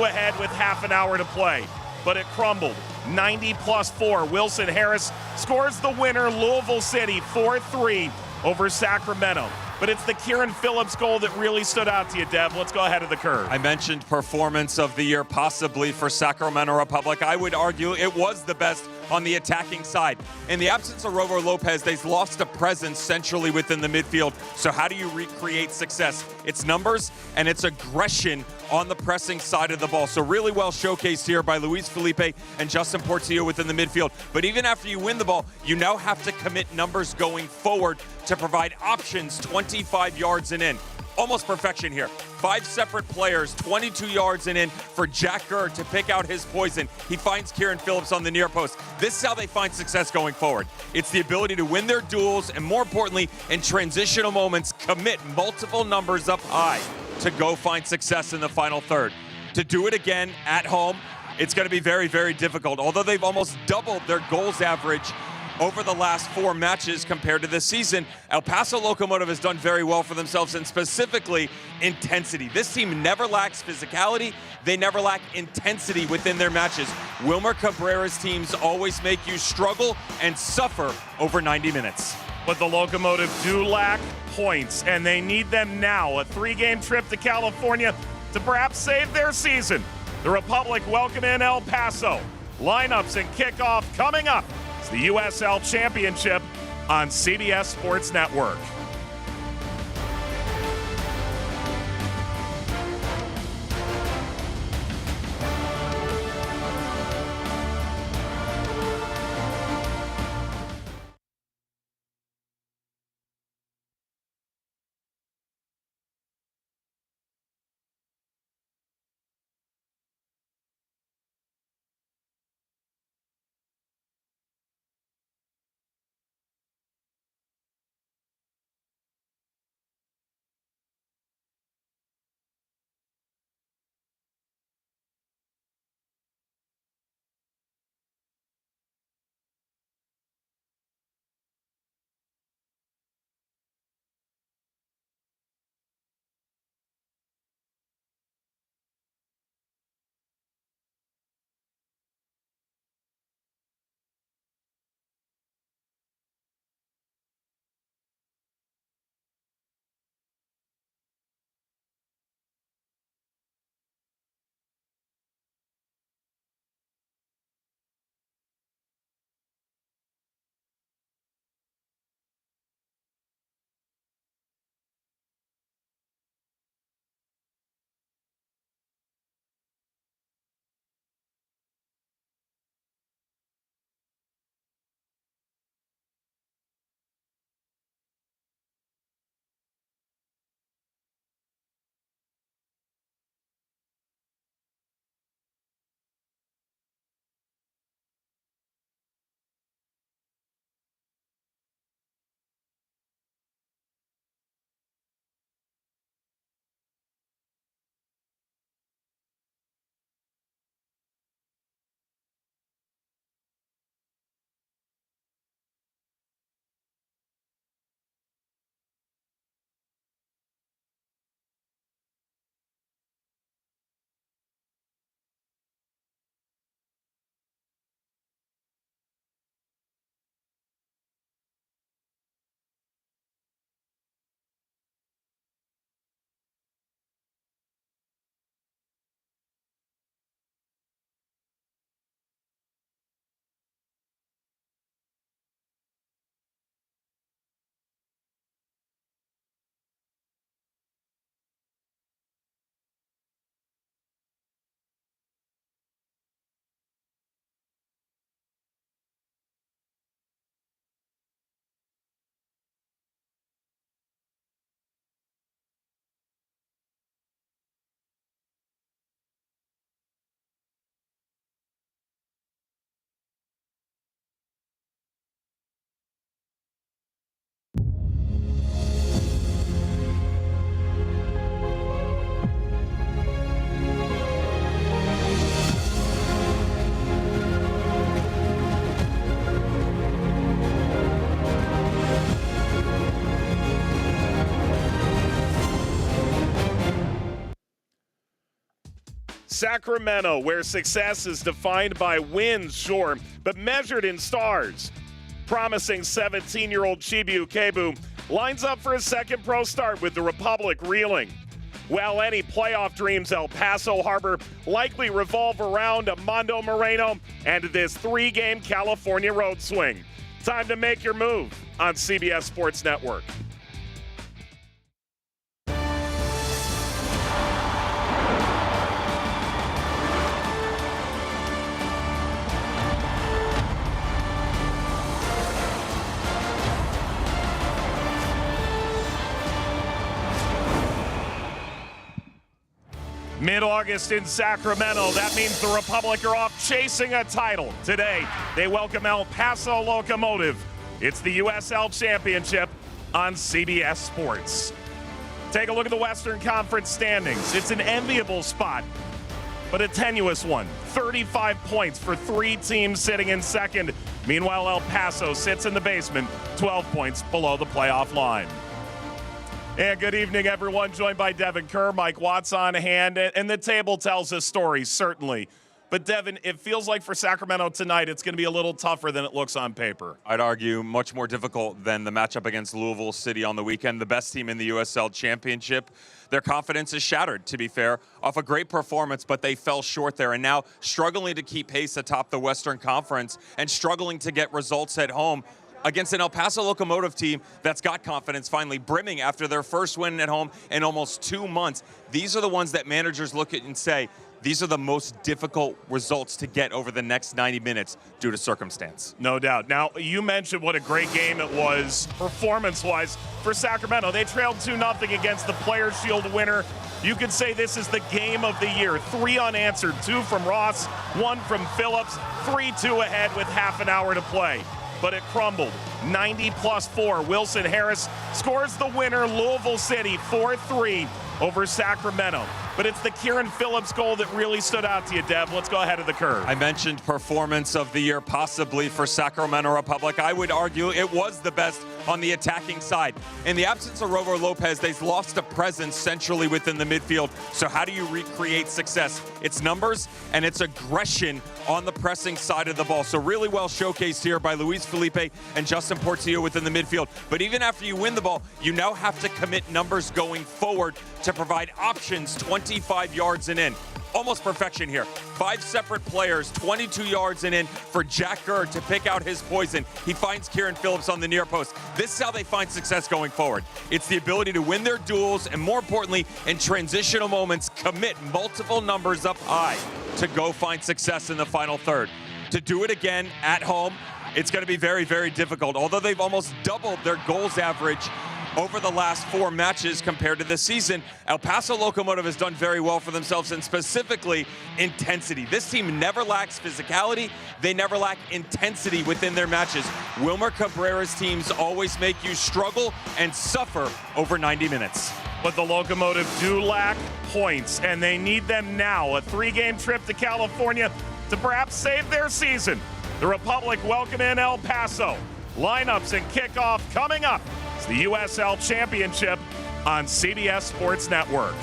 ahead with half an hour to play, but it crumbled. 90+4. Wilson Harris scores the winner. Louisville City 4-3 over Sacramento. But it's the Kieran Phillips goal that really stood out to you, Dev. Let's go ahead of the curve. I mentioned performance of the year possibly for Sacramento Republic. I would argue it was the best on the attacking side. In the absence of Rover Lopez, they've lost a presence centrally within the midfield. So how do you recreate success? It's numbers and it's aggression on the pressing side of the ball. So really well showcased here by Luis Felipe and Justin Portillo within the midfield. But even after you win the ball, you now have to commit numbers going forward to provide options 25 yards and in. Almost perfection here. 5 separate players, 22 yards and in for Jack Gurr to pick out his poison. He finds Kieran Phillips on the near post. This is how they find success going forward. It's the ability to win their duels and, more importantly, in transitional moments, commit multiple numbers up high to go find success in the final third. To do it again at home, it's going to be very, very difficult. Although they've almost doubled their goals average over the last 4 matches compared to this season, El Paso Locomotive has done very well for themselves, and specifically intensity. This team never lacks physicality. They never lack intensity within their matches. Wilmer Cabrera's teams always make you struggle and suffer over 90 minutes. But the Locomotive do lack points, and they need them now. A 3-game trip to California to perhaps save their season. The Republic welcome in El Paso. Lineups and kickoff coming up. It's the USL Championship on CBS Sports Network. Sacramento, where success is defined by wins, sure, but measured in stars. Promising 17-year-old Chibu Kebu lines up for his second pro start with the Republic reeling. While any playoff dreams El Paso harbor likely revolve around Armando Moreno and this three-game California road swing. Time to make your move on CBS Sports Network. Mid-August in Sacramento, that means the Republic are off chasing a title. Today, they welcome El Paso Locomotive. It's the USL Championship on CBS Sports. Take a look at the Western Conference standings. It's an enviable spot, but a tenuous one. 35 points for three teams sitting in second. Meanwhile, El Paso sits in the basement, 12 points below the playoff line. And good evening, everyone. Joined by Devin Kerr, Mike Watts on hand. And the table tells a story, certainly. But, Devin, it feels like for Sacramento tonight, it's going to be a little tougher than it looks on paper. I'd argue much more difficult than the matchup against Louisville City on the weekend, the best team in the USL Championship. Their confidence is shattered, to be fair, off a great performance, but they fell short there and now struggling to keep pace atop the Western Conference and struggling to get results at home against an El Paso Locomotive team that's got confidence finally brimming after their first win at home in almost 2 months. These are the ones that managers look at and say, these are the most difficult results to get over the next 90 minutes due to circumstance. No doubt. Now, you mentioned what a great game it was performance-wise for Sacramento. They trailed 2-0 against the Players' Shield winner. You could say this is the game of the year. 3 unanswered, 2 from Ross, 1 from Phillips, 3-2 ahead with half an hour to play. But it crumbled. 90+4. Wilson Harris scores the winner. Louisville City 4-3 over Sacramento. But it's the Kieran Phillips goal that really stood out to you, Dev. Let's go ahead of the curve. I mentioned performance of the year possibly for Sacramento Republic. I would argue it was the best on the attacking side. In the absence of Rover Lopez, they've lost a presence centrally within the midfield. So how do you recreate success? It's numbers and it's aggression on the pressing side of the ball. So really well showcased here by Luis Felipe and Justin Portillo within the midfield. But even after you win the ball, you now have to commit numbers going forward to provide options 25 yards and in. Almost perfection here. 5 separate players, 22 yards and in for Jack Gurr to pick out his poison. He finds Kieran Phillips on the near post. This is how they find success going forward. It's the ability to win their duels and, more importantly, in transitional moments, commit multiple numbers up high to go find success in the final third. To do it again at home, it's going to be very, very difficult. Although they've almost doubled their goals average over the last 4 matches compared to this season, El Paso Locomotive has done very well for themselves, and specifically intensity. This team never lacks physicality. They never lack intensity within their matches. Wilmer Cabrera's teams always make you struggle and suffer over 90 minutes. But the Locomotive do lack points, and they need them now. A 3-game trip to California to perhaps save their season. The Republic welcome in El Paso. Lineups and kickoff coming up. It's the USL Championship on CBS Sports Network.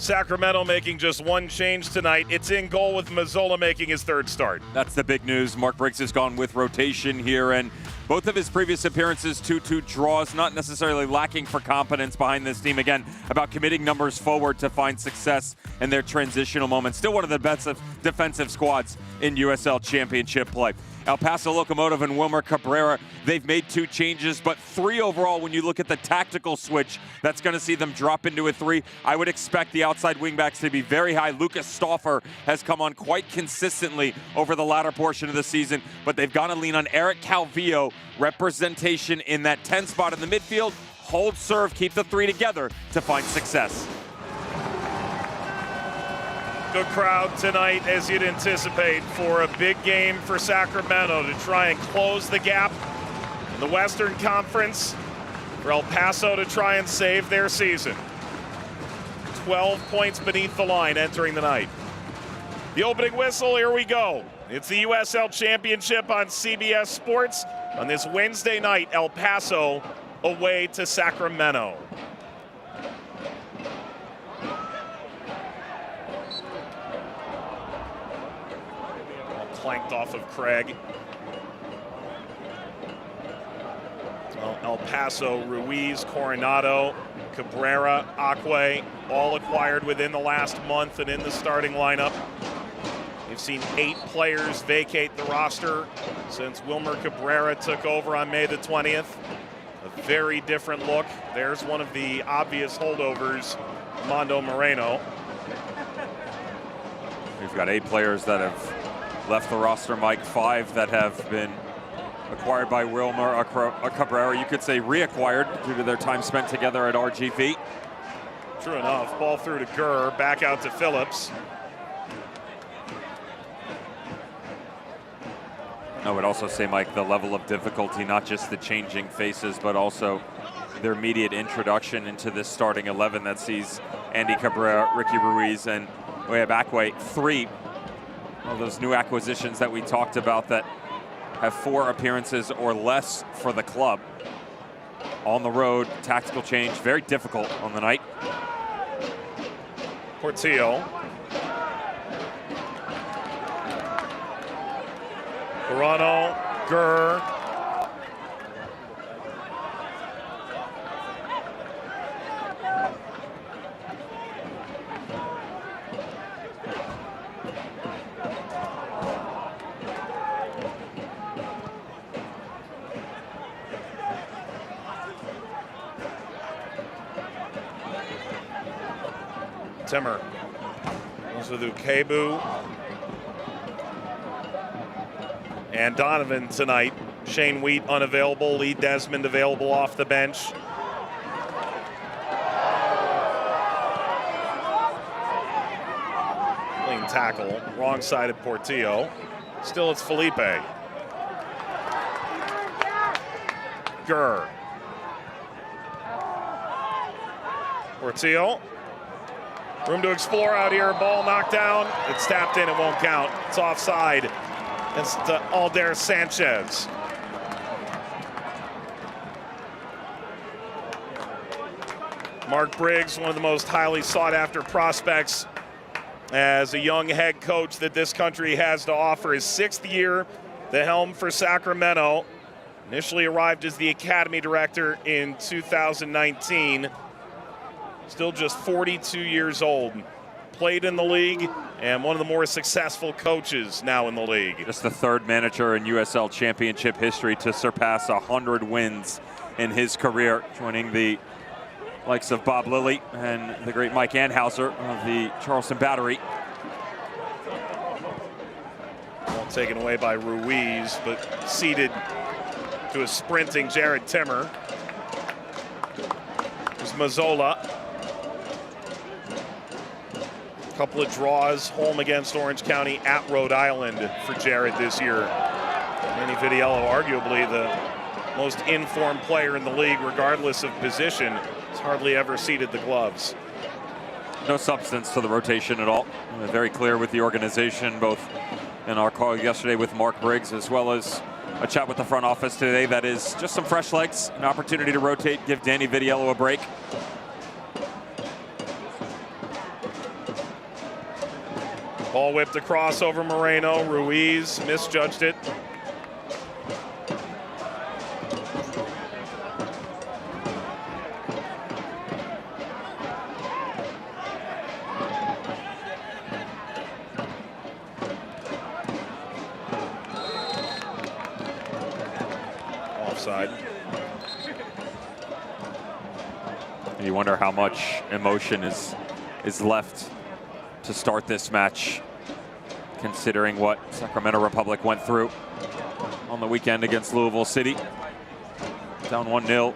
Sacramento making just one change tonight. It's in goal with Mazzola making his third start. That's the big news. Mark Briggs has gone with rotation here, and both of his previous appearances, 2-2 draws, not necessarily lacking for confidence behind this team. Again, about committing numbers forward to find success in their transitional moments. Still one of the best defensive squads in USL Championship play. El Paso Locomotive and Wilmer Cabrera, they've made 2 changes, but 3 overall when you look at the tactical switch. That's going to see them drop into a 3. I would expect the outside wingbacks to be very high. Lucas Stauffer has come on quite consistently over the latter portion of the season, but they've got to lean on Eric Calvillo, representation in that 10 spot in the midfield. Hold serve, keep the 3 together to find success. Good crowd tonight, as you'd anticipate, for a big game for Sacramento to try and close the gap in the Western Conference, for El Paso to try and save their season. 12 points beneath the line entering the night. The opening whistle, here we go. It's the USL Championship on CBS Sports. On this Wednesday night, El Paso away to Sacramento. Clanked off of Craig. Well, El Paso, Ruiz, Coronado, Cabrera, Acque, all acquired within the last month and in the starting lineup. We've seen 8 players vacate the roster since Wilmer Cabrera took over on May the 20th. A very different look. There's one of the obvious holdovers, Mondo Moreno. We've got 8 players that have left the roster, Mike. 5 that have been acquired by Wilmer Cabrera. You could say reacquired due to their time spent together at RGV. True enough. Ball through to Gurr, back out to Phillips. I would also say, Mike, the level of difficulty, not just the changing faces, but also their immediate introduction into this starting 11 that sees Andy Cabrera, Ricky Ruiz, and Wahab Acque, 3 of those new acquisitions that we talked about that have 4 appearances or less for the club. On the road, tactical change, very difficult on the night. Portillo. Corano, Gurr. Timmer. Goes with Ukebu. And Donovan tonight. Shane Wheat unavailable. Lee Desmond available off the bench. Clean tackle. Wrong side of Portillo. Still it's Felipe. Gurr. Portillo. Room to explore out here. Ball knocked down. It's tapped in. It won't count. It's offside. It's Alder Sanchez. Mark Briggs, one of the most highly sought after prospects as a young head coach that this country has to offer. His 6th year, the helm for Sacramento. Initially arrived as the Academy director in 2019. Still just 42 years old. Played in the league and one of the more successful coaches now in the league. Just the 3rd manager in USL Championship history to surpass 100 wins in his career, joining the likes of Bob Lilly and the great Mike Anhauser of the Charleston Battery. Ball taken away by Ruiz, but ceded to a sprinting Jared Timmer. There's Mazzola. Couple of draws, home against Orange County, at Rhode Island for Jared this year. Manny Vitiello, arguably the most informed player in the league, regardless of position, has hardly ever ceded the gloves. No substance to the rotation at all. Very clear with the organization, both in our call yesterday with Mark Briggs, as well as a chat with the front office today. That is just some fresh legs, an opportunity to rotate, give Danny Vitiello a break. Ball whipped across over Moreno. Ruiz misjudged it. Offside. You wonder how much emotion is left to start this match, considering what Sacramento Republic went through on the weekend against Louisville City. Down 1-0.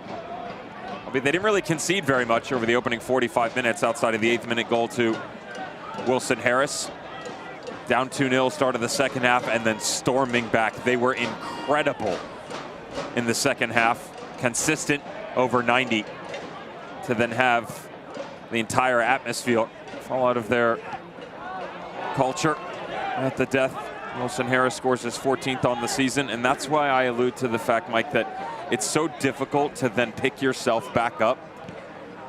I mean, they didn't really concede very much over the opening 45 minutes outside of the 8th minute goal to Wilson Harris. Down 2-0, start of the second half, and then storming back. They were incredible in the second half, consistent over 90, to then have the entire atmosphere fall out of their culture at the death. Wilson Harris scores his 14th on the season, and that's why I allude to the fact, Mike, that it's so difficult to then pick yourself back up,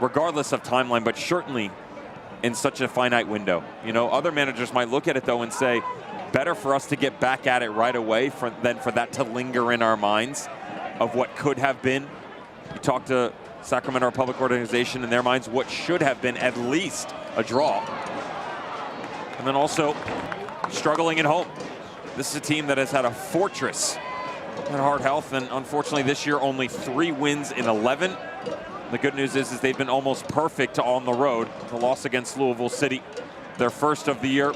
regardless of timeline, but certainly in such a finite window. You know, other managers might look at it, though, and say, better for us to get back at it right away than for that to linger in our minds of what could have been. You talk to Sacramento Republic organization, in their minds, what should have been at least a draw. And then also struggling at home. This is a team that has had a fortress at Hard Health, and unfortunately this year only 3 wins in 11. The good news is they've been almost perfect on the road. The loss against Louisville City, their first of the year,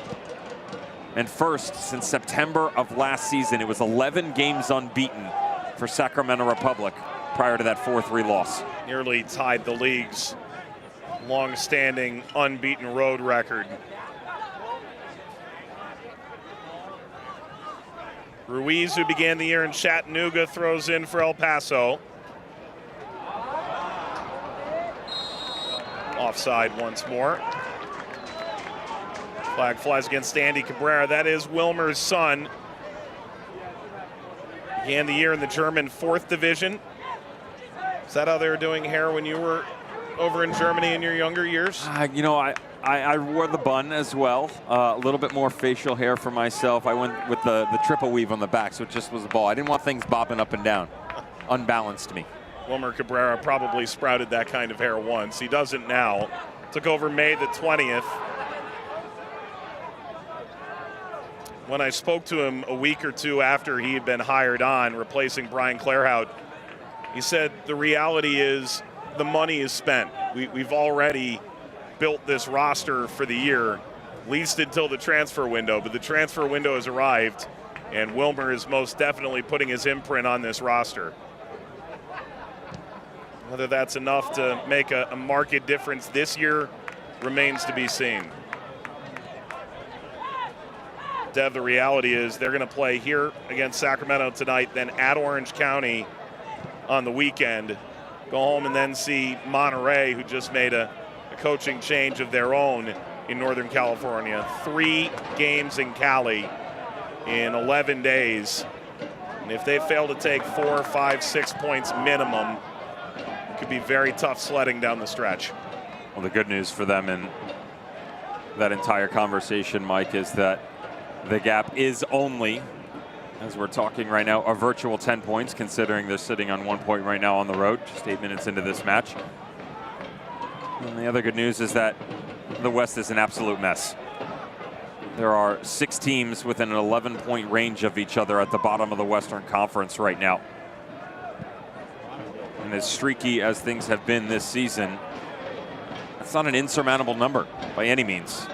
and first since September of last season. It was 11 games unbeaten for Sacramento Republic prior to that 4-3 loss. Nearly tied the league's long-standing unbeaten road record. Ruiz, who began the year in Chattanooga, throws in for El Paso. Offside once more. Flag flies against Andy Cabrera. That is Wilmer's son. Began the year in the German 4th division. Is that how they were doing hair when you were over in Germany in your younger years? You know, I wore the bun as well. A little bit more facial hair for myself. I went with the triple weave on the back, so it just was a ball. I didn't want things bobbing up and down. Unbalanced me. Wilmer Cabrera probably sprouted that kind of hair once. He doesn't now. Took over May the 20th. When I spoke to him a week or two after he had been hired on, replacing Brian Clairhout, he said the reality is the money is spent. We've already built this roster for the year, at least until the transfer window, but the transfer window has arrived, and Wilmer is most definitely putting his imprint on this roster. Whether that's enough to make a marked difference this year remains to be seen. Dev, the reality is they're going to play here against Sacramento tonight, then at Orange County on the weekend. Go home and then see Monterey, who just made a coaching change of their own in Northern California. 3 games in Cali in 11 days. And if they fail to take 4, 5, 6 points minimum, it could be very tough sledding down the stretch. Well, the good news for them in that entire conversation, Mike, is that the gap is only, as we're talking right now, a virtual 10 points, considering they're sitting on 1 point right now on the road, just 8 minutes into this match. And the other good news is that the West is an absolute mess. There are 6 teams within an 11-point range of each other at the bottom of the Western Conference right now. And as streaky as things have been this season, that's not an insurmountable number by any means.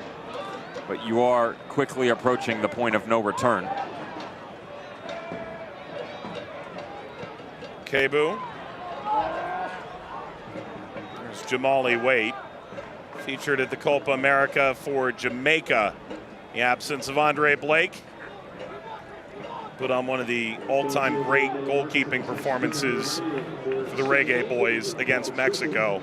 But you are quickly approaching the point of no return. Kebu. There's Jamali Waite, featured at the Copa America for Jamaica. The absence of Andre Blake. Put on one of the all-time great goalkeeping performances for the Reggae Boys against Mexico.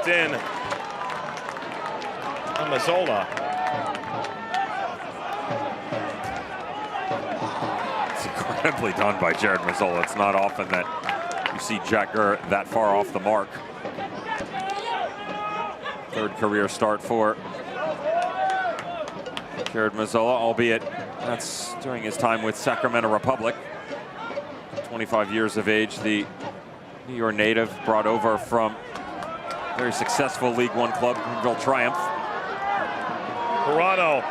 dropped in. Mazzola. It's incredibly done by Jared Mazzola. It's not often that you see Jack Gurr that far off the mark. Third career start for Jared Mazzola, albeit that's during his time with Sacramento Republic. 25 years of age, the New York native brought over from very successful League One club, Greenville Triumph. Pirano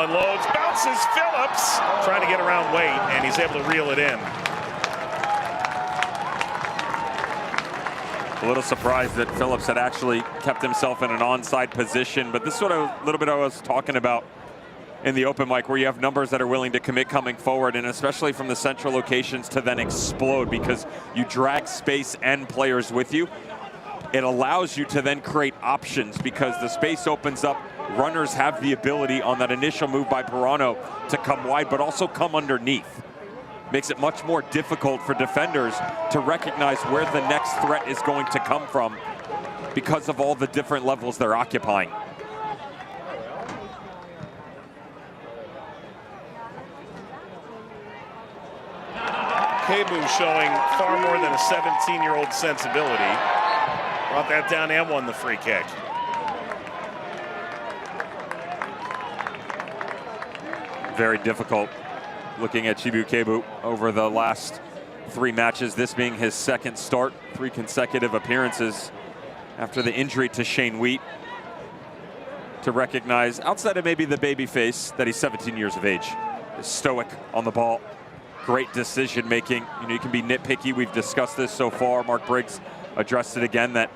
unloads, bounces Phillips, trying to get around weight, and he's able to reel it in. A little surprised that Phillips had actually kept himself in an onside position, but this is what a little bit I was talking about in the open mic, where you have numbers that are willing to commit coming forward, and especially from the central locations to then explode because you drag space and players with you. It allows you to then create options because the space opens up. Runners have the ability on that initial move by Pirano to come wide, but also come underneath. Makes it much more difficult for defenders to recognize where the next threat is going to come from because of all the different levels they're occupying. Kebu showing far more than a 17-year-old sensibility. Brought that down and won the free kick. Very difficult looking at Chibu Kebu over the last 3 matches, this being his second start, 3 consecutive appearances after the injury to Shane Wheat, to recognize, outside of maybe the baby face, that he's 17 years of age. He's stoic on the ball, great decision making. You know, you can be nitpicky. We've discussed this so far. Mark Briggs addressed it again, that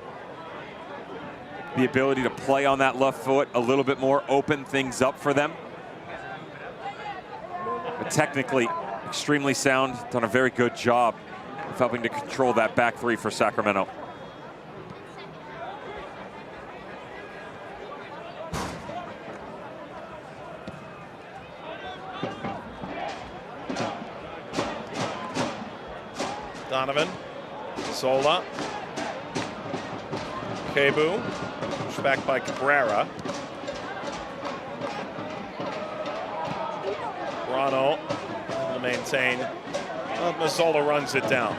the ability to play on that left foot a little bit more, open things up for them. But technically, extremely sound, done a very good job of helping to control that back 3 for Sacramento. Donovan, Zola, Kebu, pushed back by Cabrera. Pirano able to maintain. Mazzola runs it down.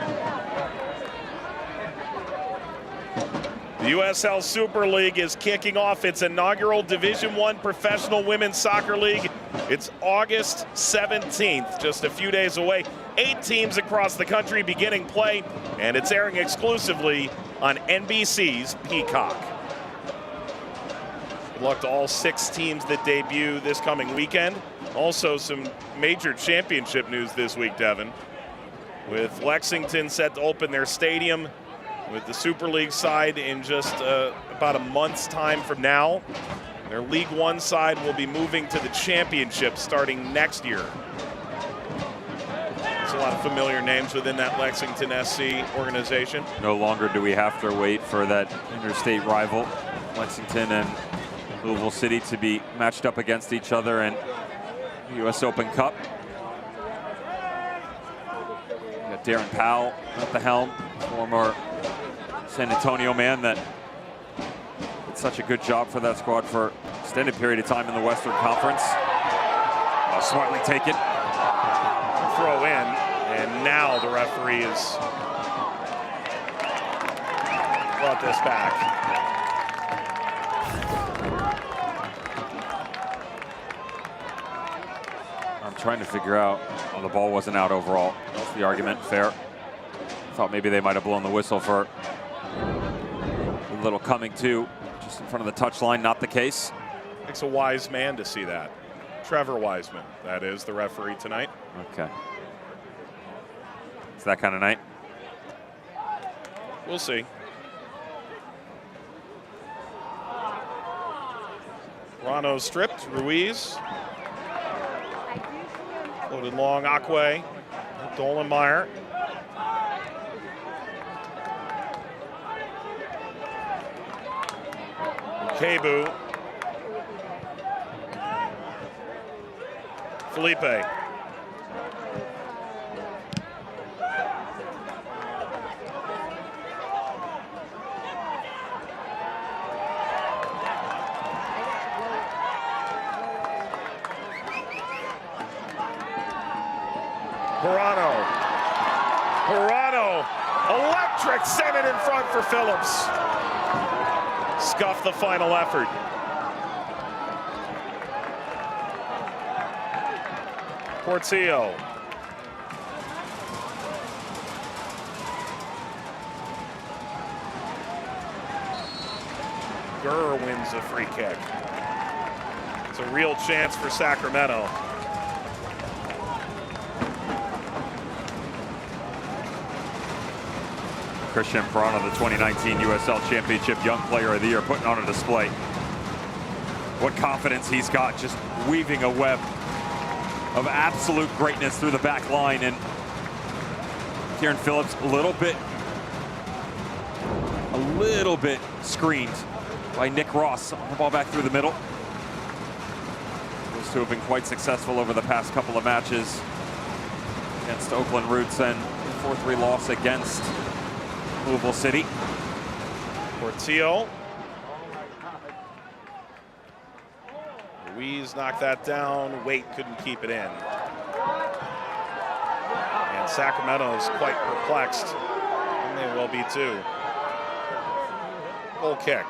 The USL Super League is kicking off its inaugural Division I Professional Women's Soccer League. It's August 17th, just a few days away. 8 teams across the country beginning play, and it's airing exclusively on NBC's Peacock. Good luck to all 6 teams that debut this coming weekend. Also some major championship news this week, Devin, with Lexington set to open their stadium with the Super League side in just about a month's time from now. Their League One side will be moving to the championship starting next year. There's a lot of familiar names within that Lexington SC organization. No longer do we have to wait for that interstate rival, Lexington and Louisville City, to be matched up against each other in the US Open Cup. We got Darren Powell at the helm, former San Antonio man that did such a good job for that squad for an extended period of time in the Western Conference. Smartly taken. Throw in, and now the referee has brought this back. I'm trying to figure out, the ball wasn't out overall. That's the argument, fair. Thought maybe they might have blown the whistle for a little coming to, just in front of the touchline, not the case. Takes a wise man to see that. Trevor Wiseman, that is the referee tonight. Okay. It's that kind of night. We'll see. Rano stripped, Ruiz. Floated long, Akwe, Dolenmeyer. Kebu. Felipe. Parano, electric, sent it in front for Phillips. Scuffed the final effort. Portillo. Gurr wins a free kick. It's a real chance for Sacramento. Christian Parano, the 2019 USL Championship Young Player of the Year, putting on a display. What confidence he's got, just weaving a web of absolute greatness through the back line. And Kieran Phillips a little bit screened by Nick Ross on the ball back through the middle. Those two have been quite successful over the past couple of matches against Oakland Roots and a 4-3 loss against Louisville City. Portillo. Ruiz knocked that down. Waite couldn't keep it in. And Sacramento's quite perplexed. And they will be too. Goal kick.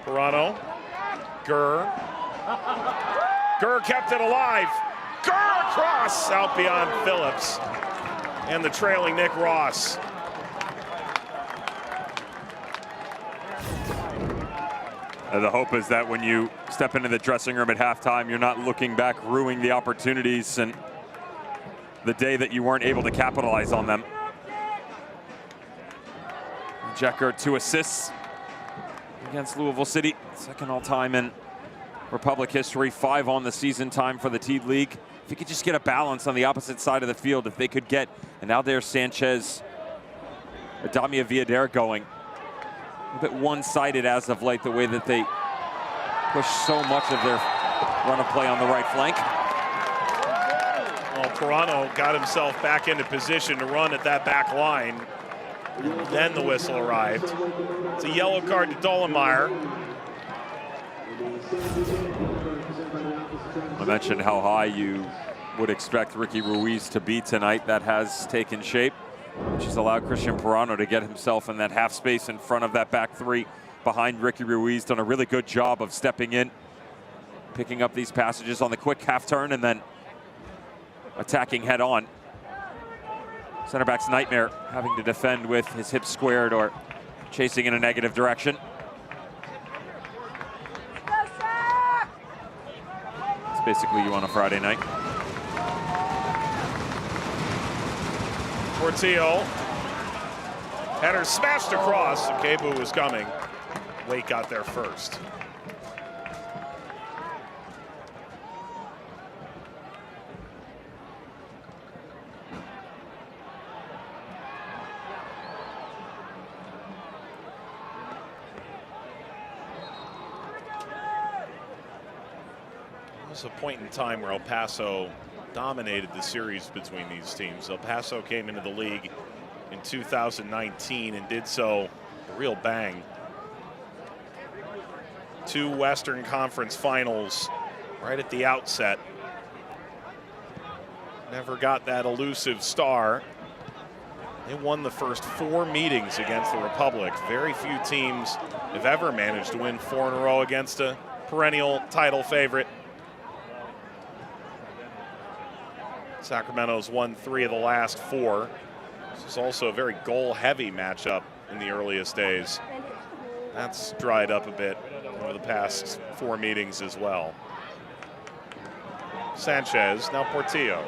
Parano. Gurr kept it alive. Gurr across out beyond Phillips. And the trailing Nick Ross. The hope is that when you step into the dressing room at halftime, you're not looking back, ruining the opportunities and the day that you weren't able to capitalize on them. Jekker 2 assists against Louisville City, second all-time in Republic history, 5 on the season time for the T League. If you could just get a balance on the opposite side of the field, if they could get an Aldair Sanchez, Adamia Villader going. A bit one-sided as of late, the way that they push so much of their run of play on the right flank. Well, Parano got himself back into position to run at that back line. Then the whistle arrived. It's a yellow card to Dollenmeyer. I mentioned how high you would expect Ricky Ruiz to be tonight. That has taken shape, which has allowed Christian Parano to get himself in that half space in front of that back three behind Ricky Ruiz. Done a really good job of stepping in, picking up these passages on the quick half turn and then attacking head on. Center back's nightmare, having to defend with his hips squared or chasing in a negative direction. It's basically you on a Friday night. Portillo. Header smashed across. Kebu was coming. Waite got there first. There was a point in time where El Paso dominated the series between these teams. El Paso came into the league in 2019 and did so a real bang. 2 Western Conference finals right at the outset. Never got that elusive star. They won the first 4 meetings against the Republic. Very few teams have ever managed to win 4 in a row against a perennial title favorite. Sacramento's won 3 of the last 4. This is also a very goal-heavy matchup in the earliest days. That's dried up a bit over the past 4 meetings as well. Sanchez, now Portillo.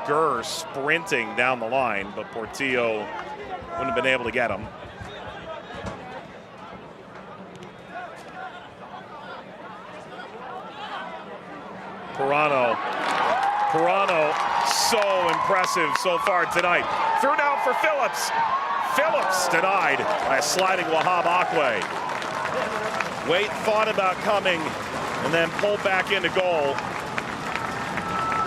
Gurr sprinting down the line, but Portillo wouldn't have been able to get him. Parano, so impressive so far tonight. Through now for Phillips. Phillips denied by a sliding Wahab Akwe. Waite thought about coming and then pulled back into goal.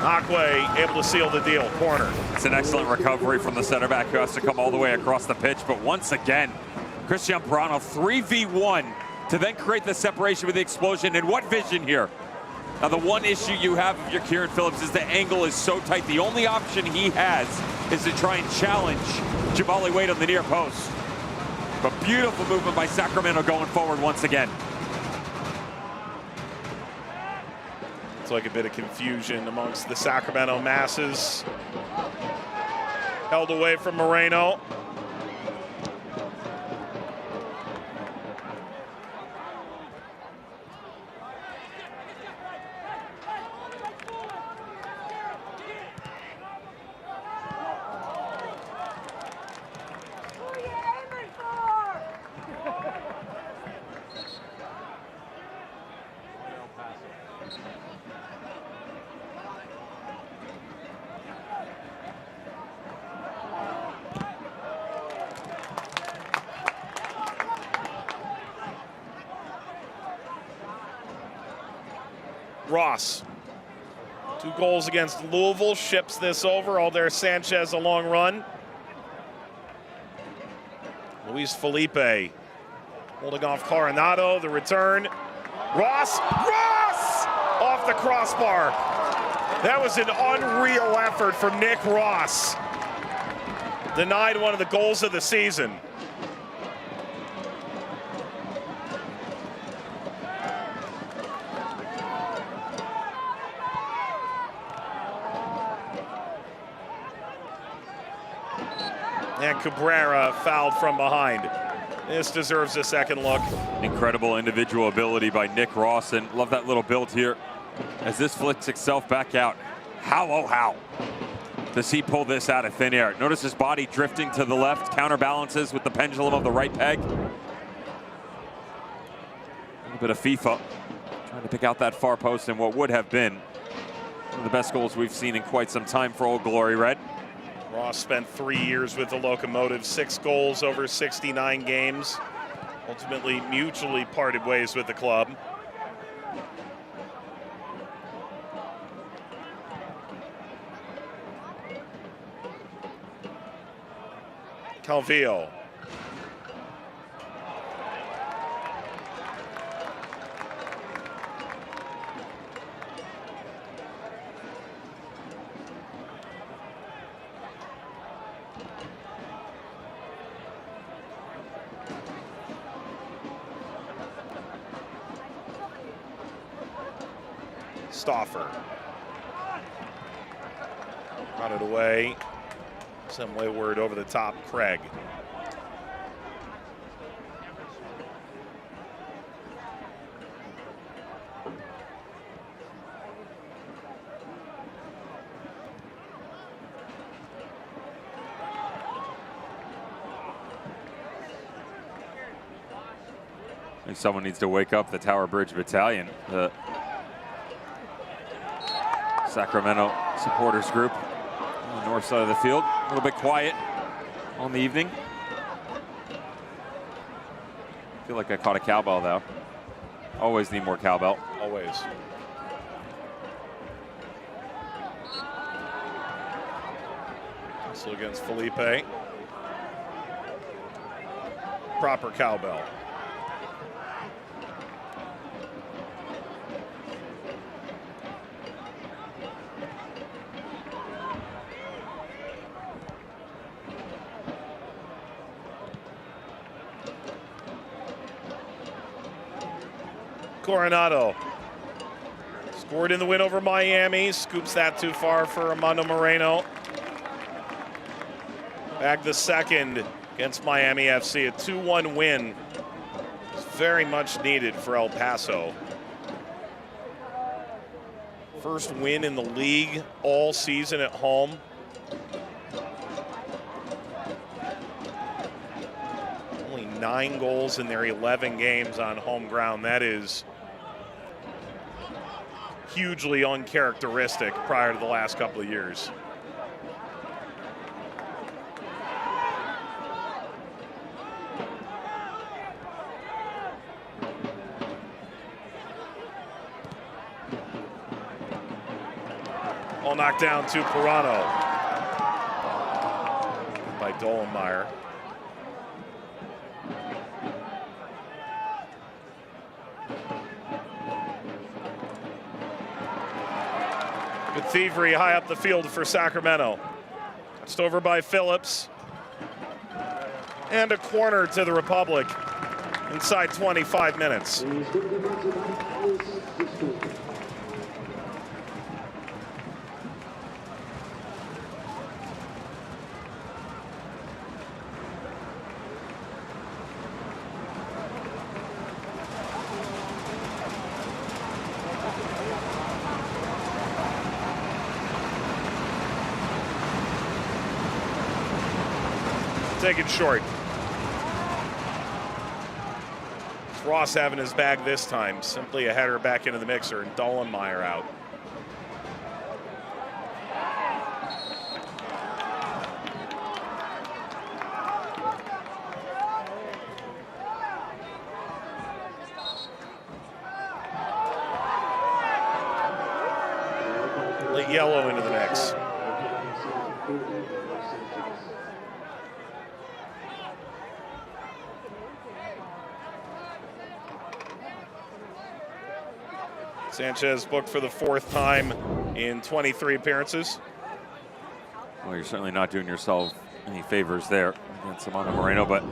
Akwe able to seal the deal, corner. It's an excellent recovery from the center back who has to come all the way across the pitch, but once again, Christian Brano 3v1 to then create the separation with the explosion. And what vision here? Now the one issue you have of your Kieran Phillips is the angle is so tight. The only option he has is to try and challenge Javali Wade on the near post. But beautiful movement by Sacramento going forward once again. It's like a bit of confusion amongst the Sacramento masses. Held away from Moreno. Ross, 2 goals against Louisville, ships this over. Alder Sanchez a long run. Luis Felipe holding off Coronado, the return. Ross off the crossbar. That was an unreal effort from Nick Ross. Denied one of the goals of the season. And Cabrera fouled from behind. This deserves a second look. Incredible individual ability by Nick Ross, and love that little build here as this flicks itself back out. How, oh how, does he pull this out of thin air? Notice his body drifting to the left, counterbalances with the pendulum of the right peg. A little bit of FIFA, trying to pick out that far post in what would have been one of the best goals we've seen in quite some time for Old Glory Red. Ross spent 3 years with the Locomotive, 6 goals over 69 games. Ultimately mutually parted ways with the club. Calvillo. Stauffer. Got it away. Some wayward over the top, Craig. I think someone needs to wake up the Tower Bridge Battalion. The Sacramento supporters group on the north side of the field. A little bit quiet on the evening. I feel like I caught a cowbell though. Always need more cowbell. Always. So against Felipe. Proper cowbell. Coronado scored in the win over Miami, scoops that too far for Armando Moreno. Bagged the second against Miami FC, a 2-1 win. It's very much needed for El Paso. First win in the league all season at home. Only 9 goals in their 11 games on home ground. That is hugely uncharacteristic prior to the last couple of years. All knocked down to Pirano by Dollenmeyer. Good thievery high up the field for Sacramento. Touched over by Phillips. And a corner to the Republic inside 25 minutes. Taken short. Ross having his bag this time. Simply a header back into the mixer and Dollenmeyer out. Late yellow into the mix. Sanchez booked for the 4th time in 23 appearances. Well, you're certainly not doing yourself any favors there against Samano Moreno, but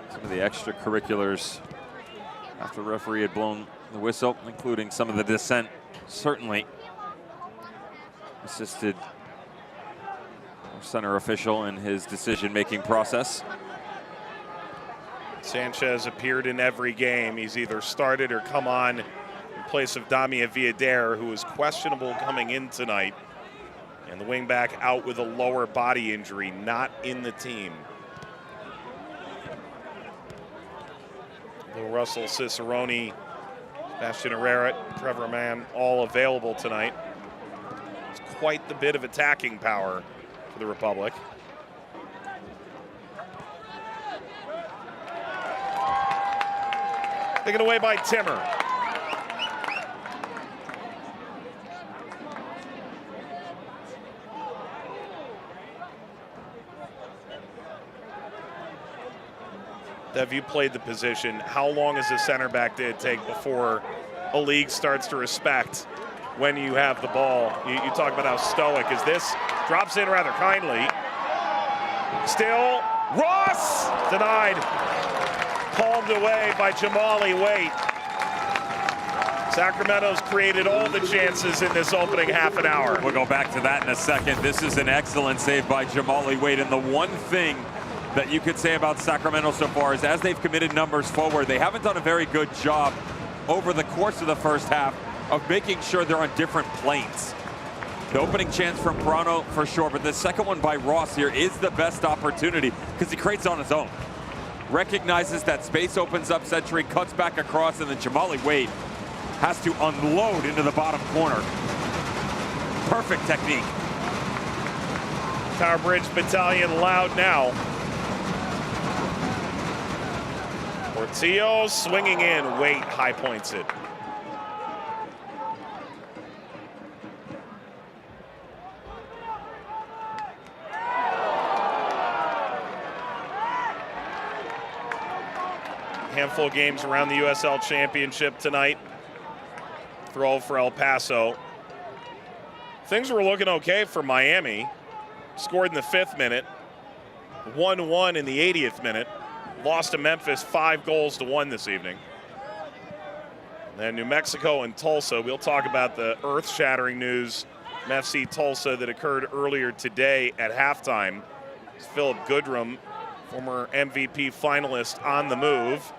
some of the extracurriculars after the referee had blown the whistle, including some of the dissent, certainly assisted our center official in his decision-making process. Sanchez appeared in every game. He's either started or come on in place of Damia Villader, who was questionable coming in tonight. And the wingback out with a lower body injury, not in the team. Will Russell, Cicerone, Bastian Herrera, Trevor Mann, all available tonight. It's quite the bit of attacking power for the Republic. Taken away by Timmer. Have you played the position? How long as a center back did it take before a league starts to respect when you have the ball? You talk about how stoic is this. Drops in rather kindly. Still, Ross denied. Palmed away by Jamali Waite. Sacramento's created all the chances in this opening half an hour. We'll go back to that in a second. This is an excellent save by Jamali Waite, and the one thing that you could say about Sacramento so far is as they've committed numbers forward, they haven't done a very good job over the course of the first half of making sure they're on different planes. The opening chance from Pirano for sure, but the second one by Ross here is the best opportunity because he creates on his own. Recognizes that space opens up, Century cuts back across, and then Jamali Waite has to unload into the bottom corner. Perfect technique. Tower Bridge Battalion loud now. Portillo swinging in, Waite high points it. Handful of games around the USL Championship tonight. Throw for El Paso. Things were looking okay for Miami. Scored in the 5th minute. 1-1 in the 80th minute. Lost to Memphis 5-1 this evening. Then New Mexico and Tulsa. We'll talk about the earth-shattering news from FC Tulsa that occurred earlier today at halftime. It's Philip Goodrum, former MVP finalist, on the move.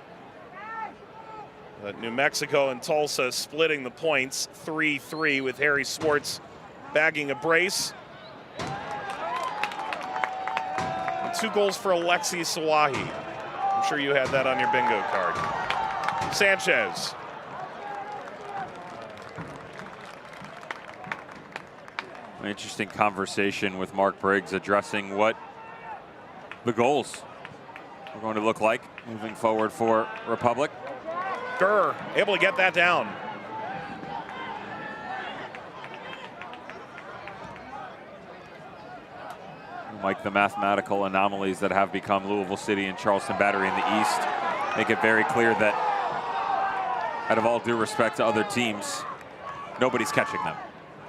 But New Mexico and Tulsa splitting the points 3-3 with Harry Swartz bagging a brace. And 2 goals for Alexi Sawahi. I'm sure you had that on your bingo card. Sanchez. An interesting conversation with Mark Briggs addressing what the goals are going to look like moving forward for Republic. Gurr able to get that down. Mike, the mathematical anomalies that have become Louisville City and Charleston Battery in the East make it very clear that, out of all due respect to other teams, nobody's catching them.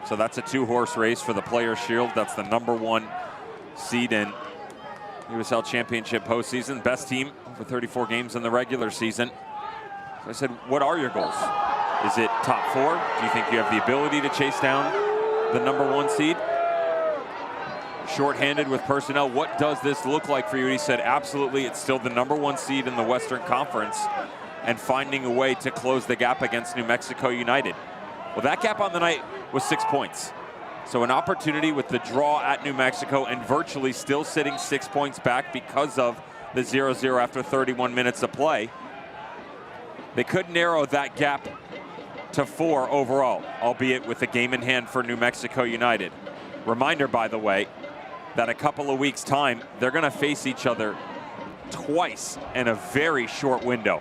So that's a 2-horse race for the Players' Shield. That's the #1 seed in USL Championship postseason. Best team over 34 games in the regular season. So I said, what are your goals? Is it top 4? Do you think you have the ability to chase down the #1 seed? Short-handed with personnel, what does this look like for you? And he said, absolutely, it's still the #1 seed in the Western Conference and finding a way to close the gap against New Mexico United. Well, that gap on the night was 6 points. So an opportunity with the draw at New Mexico and virtually still sitting 6 points back because of the 0-0 after 31 minutes of play. They could narrow that gap to 4 overall, albeit with a game in hand for New Mexico United. Reminder, by the way, that a couple of weeks' time, they're going to face each other twice in a very short window.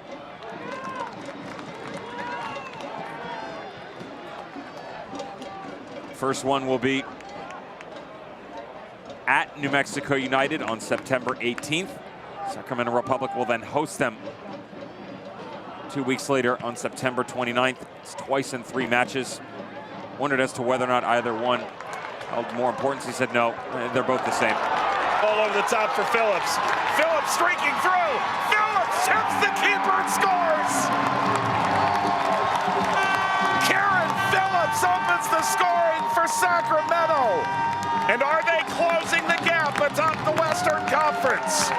First one will be at New Mexico United on September 18th. Sacramento Republic will then host them 2 weeks later on September 29th. It's twice in 3 matches. Wondered as to whether or not either one held more importance. He said no, they're both the same. All over the top for Phillips. Phillips streaking through. Phillips hits the keeper and scores. Karen Phillips opens the scoring for Sacramento. And are they closing the gap atop the Western Conference?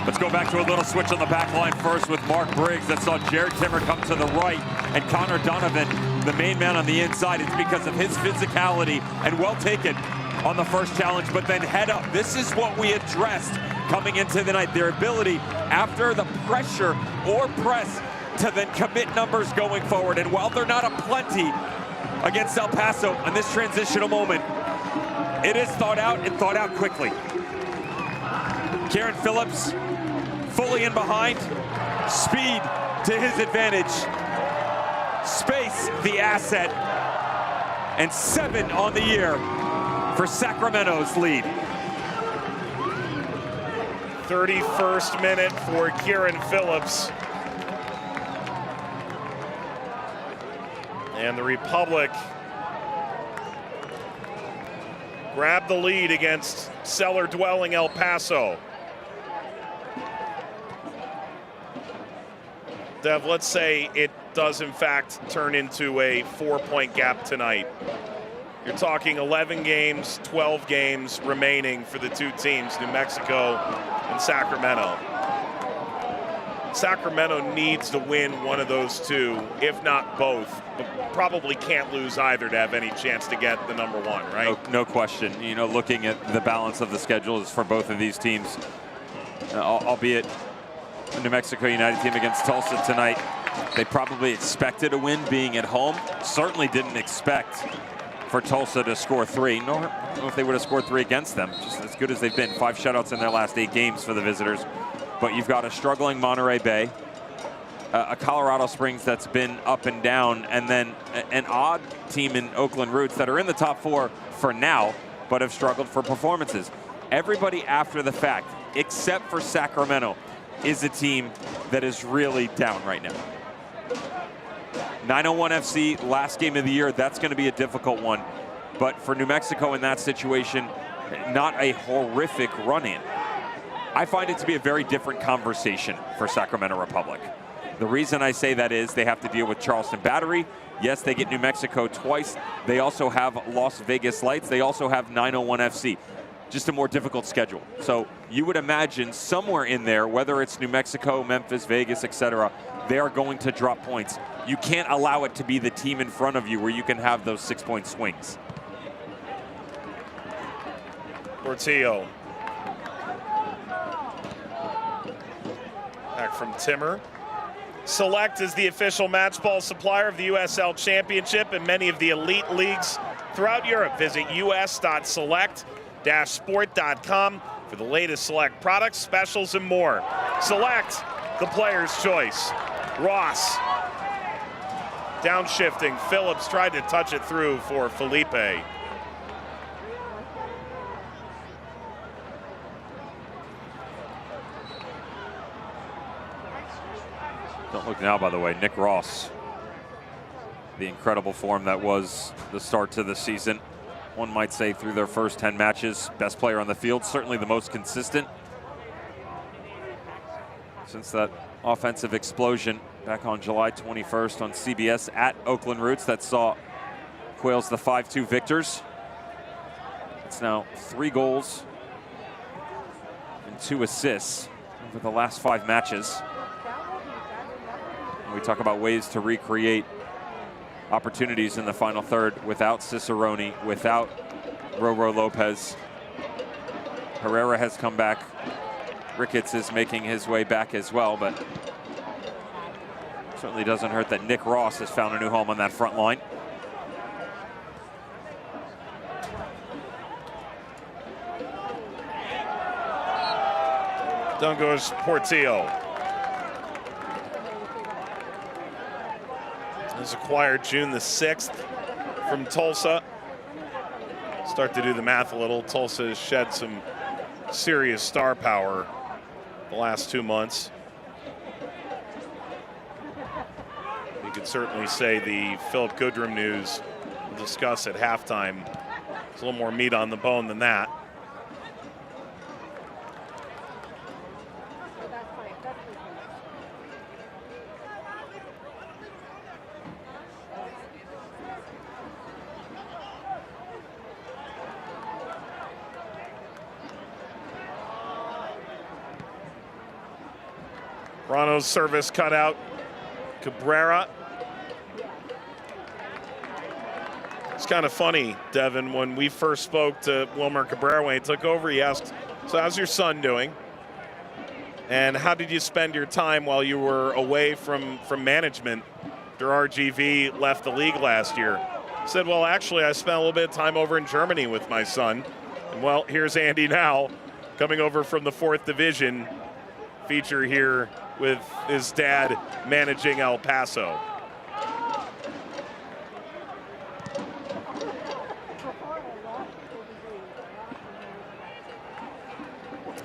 Let's go back to a little switch on the back line first with Mark Briggs that saw Jared Timmer come to the right and Connor Donovan, the main man on the inside. It's because of his physicality and well taken on the first challenge, but then head up. This is what we addressed coming into the night. Their ability after the pressure or press to then commit numbers going forward. And while they're not a plenty against El Paso in this transitional moment, it is thought out and thought out quickly. Karen Phillips fully in behind, speed to his advantage, space the asset, and 7 on the year for Sacramento's lead. 31st minute for Kieran Phillips. And the Republic grabbed the lead against cellar-dwelling El Paso. Dev, let's say it does in fact turn into a 4-point gap tonight. You're talking 11 games, 12 games remaining for the two teams, New Mexico and Sacramento. Sacramento needs to win one of those two, if not both, but probably can't lose either to have any chance to get the #1, right? No question. You know, looking at the balance of the schedules for both of these teams, albeit the New Mexico United team against Tulsa tonight, they probably expected a win being at home. Certainly didn't expect for Tulsa to score 3. No, I don't know if they would have scored 3 against them. Just as good as they've been. 5 shutouts in their last 8 games for the visitors. But you've got a struggling Monterey Bay, a Colorado Springs that's been up and down, and then an odd team in Oakland Roots that are in the top 4 for now, but have struggled for performances. Everybody after the fact, except for Sacramento, is a team that is really down right now. 901 FC, last game of the year, that's going to be a difficult one. But for New Mexico in that situation, not a horrific run-in. I find it to be a very different conversation for Sacramento Republic. The reason I say that is they have to deal with Charleston Battery. Yes, they get New Mexico twice. They also have Las Vegas Lights. They also have 901 FC. Just a more difficult schedule. So you would imagine somewhere in there, whether it's New Mexico, Memphis, Vegas, etc., they are going to drop points. You can't allow it to be the team in front of you where you can have those 6-point swings. Portillo. Back from Timmer. Select is the official match ball supplier of the USL Championship and many of the elite leagues throughout Europe. Visit us.select-sport.com for the latest Select products, specials, and more. Select, the player's choice. Ross Downshifting, Phillips tried to touch it through for Felipe. Don't look now, by the way, Nick Ross. The incredible form that was the start to the season. One might say through their first 10 matches, best player on the field, certainly the most consistent. Since that offensive explosion back on July 21st on CBS at Oakland Roots that saw Quails the 5-2 victors. It's now 3 goals and 2 assists over the last 5 matches. And we talk about ways to recreate opportunities in the final third without Cicerone, without Roro Lopez. Herrera has come back. Ricketts is making his way back as well, but certainly doesn't hurt that Nick Ross has found a new home on that front line. Down goes Portillo. Was acquired June the 6th from Tulsa. Start to do the math a little. Tulsa has shed some serious star power the last 2 months. You could certainly say the Philip Goodrum news we'll discuss at halftime. There's a little more meat on the bone than that. Rano's service cut out. Cabrera. It's kind of funny, Devin, when we first spoke to Wilmer Cabrera when he took over, he asked, so how's your son doing? And how did you spend your time while you were away from management after RGV left the league last year? He said, well, actually, I spent a little bit of time over in Germany with my son. And well, here's Andy now, coming over from the 4th Division, feature here with his dad managing El Paso.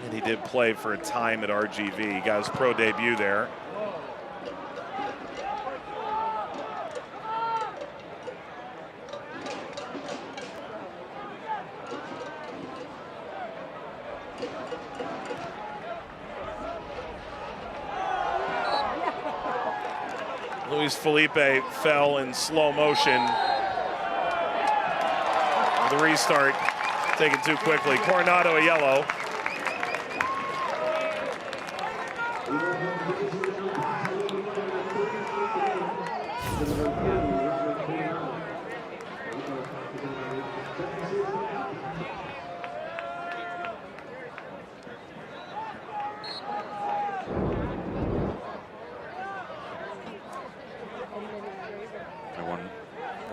And he did play for a time at RGV. He got his pro debut there. Luis Felipe fell in slow motion. The restart taken too quickly. Coronado a yellow.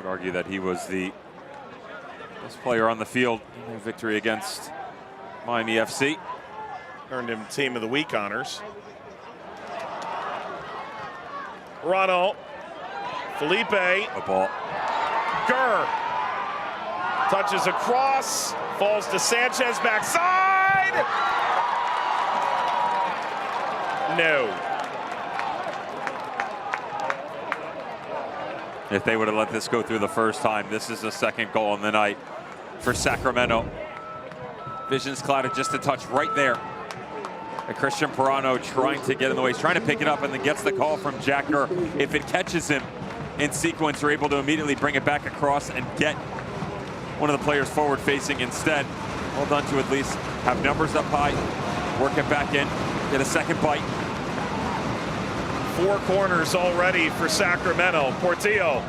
Argue that he was the best player on the field in their victory against Miami FC. Earned him Team of the Week honors. Rano, Felipe. A ball. Gurr touches across, falls to Sanchez backside. No. If they would have let this go through the first time, this is the 2nd goal in the night for Sacramento. Vision's clouded just a touch right there. And Christian Pirano trying to get in the way. He's trying to pick it up and then gets the call from Jack Gurr. If it catches him in sequence, we're able to immediately bring it back across and get one of the players forward facing instead. Well done to at least have numbers up high, work it back in, get a second bite. 4 corners already for Sacramento. Portillo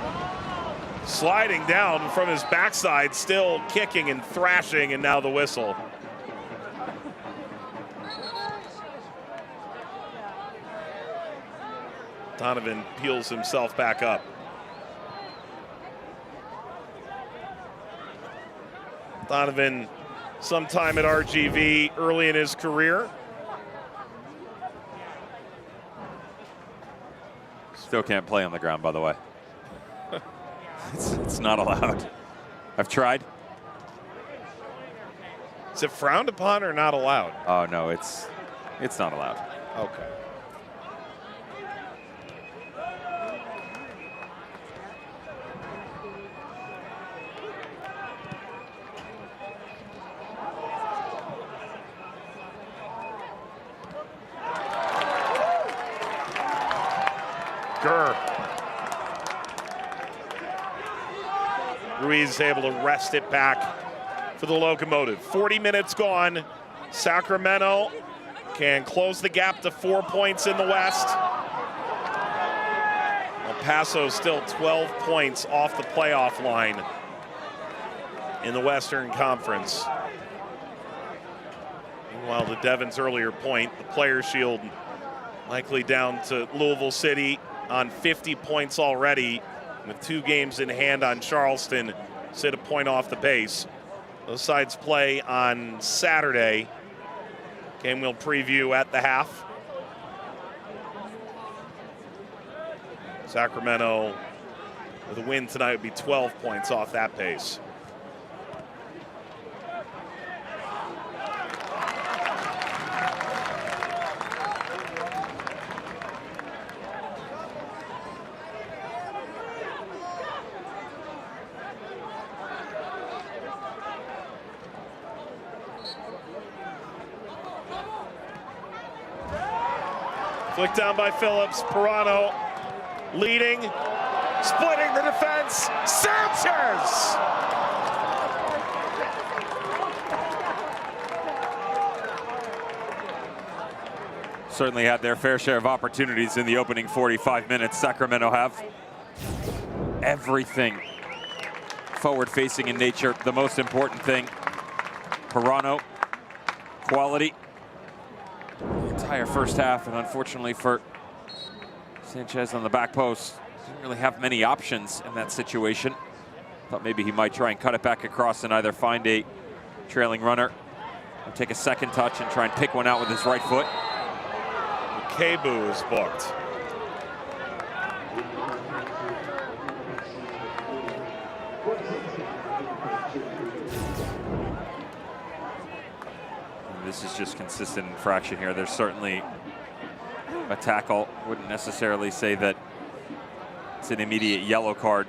sliding down from his backside, still kicking and thrashing, and now the whistle. Donovan peels himself back up. Donovan, sometime at RGV early in his career. Still can't play on the ground, by the way. It's not allowed. I've tried. Is it frowned upon or not allowed? Oh, no, it's not allowed. Okay. Ruiz is able to wrest it back for the Locomotive. 40 minutes gone. Sacramento can close the gap to 4 points in the West. El Paso still 12 points off the playoff line in the Western Conference. Meanwhile, to Devin's earlier point, the Players' Shield likely down to Louisville City on 50 points already, with 2 games in hand on Charleston, sit a point off the pace. Those sides play on Saturday. Game we'll preview at the half. Sacramento with a win tonight would be 12 points off that pace. Flick down by Phillips. Pirano leading, splitting the defense. Sanchez! Certainly had their fair share of opportunities in the opening 45 minutes. Sacramento have everything forward-facing in nature. The most important thing, Pirano, quality. Entire first half, and unfortunately for Sanchez on the back post, didn't really have many options in that situation. Thought maybe he might try and cut it back across and either find a trailing runner or take a second touch and try and pick one out with his right foot. Kebu is booked. This is just consistent infraction here. There's certainly a tackle. Wouldn't necessarily say that it's an immediate yellow card.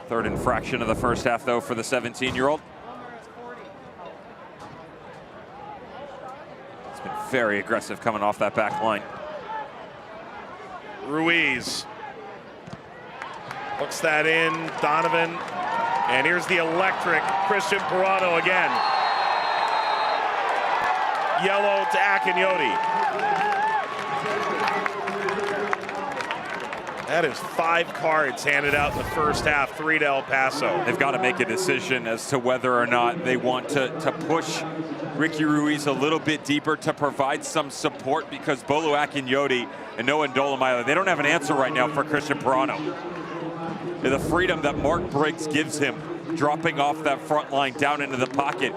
Third infraction of the first half, though, for the 17-year-old. It's been very aggressive coming off that back line. Ruiz hooks that in. Donovan. And here's the electric Christian Pirano again. Yellow to Akinyoti. That is 5 cards handed out in the first half, 3 to El Paso. They've got to make a decision as to whether or not they want to push Ricky Ruiz a little bit deeper to provide some support, because Bolu Akinyoti and Noah Ndolomile, they don't have an answer right now for Christian Pirano. The freedom that Mark Briggs gives him, dropping off that front line down into the pocket,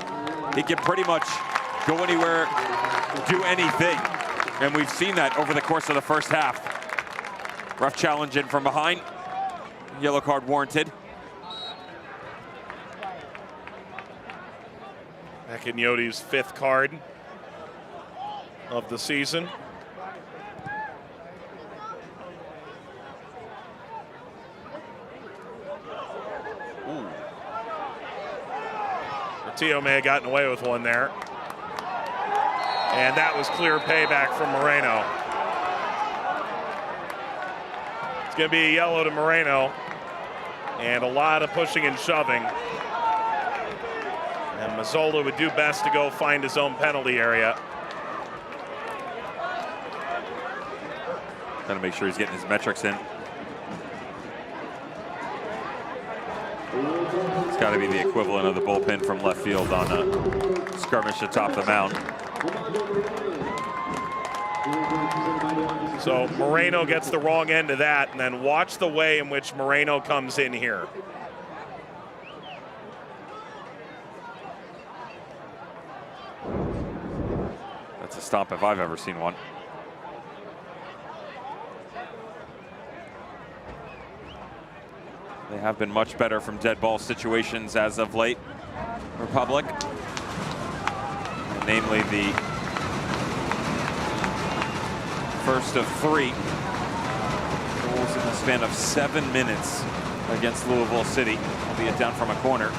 he can pretty much go anywhere, do anything. And we've seen that over the course of the first half. Rough challenge in from behind. Yellow card warranted. Akinyoti's 5th card of the season. Tio may have gotten away with one there. And that was clear payback from Moreno. It's going to be a yellow to Moreno. And a lot of pushing and shoving. And Mazzola would do best to go find his own penalty area. Got to make sure he's getting his metrics in. It's got to be the equivalent of the bullpen from left field on a skirmish atop the mound. So Moreno gets the wrong end of that, and then watch the way in which Moreno comes in here. That's a stomp if I've ever seen one. They have been much better from dead ball situations as of late, Republic. And namely the first of 3 goals in the span of 7 minutes against Louisville City, albeit down from a corner.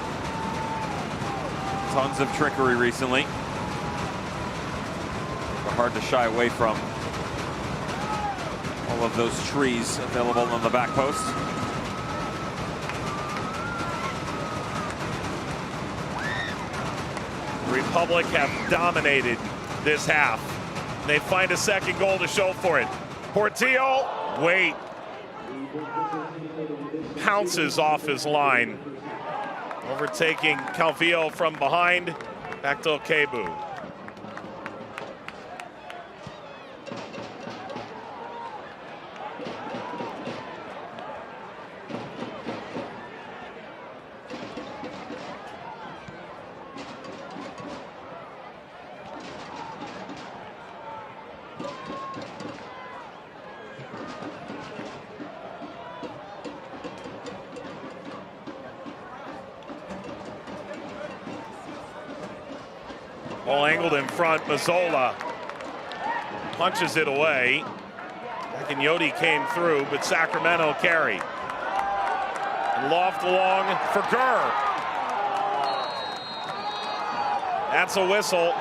Tons of trickery recently. But hard to shy away from all of those trees available on the back post. Republic have dominated this half. They find a second goal to show for it. Portillo, wait. Pounces off his line. Overtaking Calvillo from behind. Back to Okebu. Ball angled in front, Mazzola punches it away. Yodi came through, but Sacramento carry. And loft along for Gurr. That's a whistle.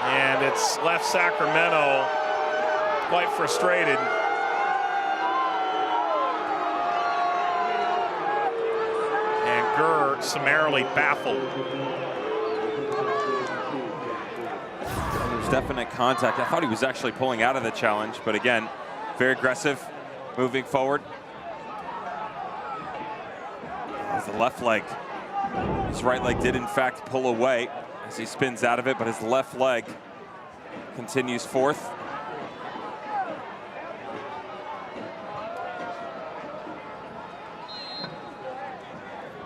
And it's left Sacramento quite frustrated. And Gurr summarily baffled. Definite contact. I thought he was actually pulling out of the challenge, but again, very aggressive, moving forward. As the left leg, his right leg did in fact pull away as he spins out of it, but his left leg continues forth.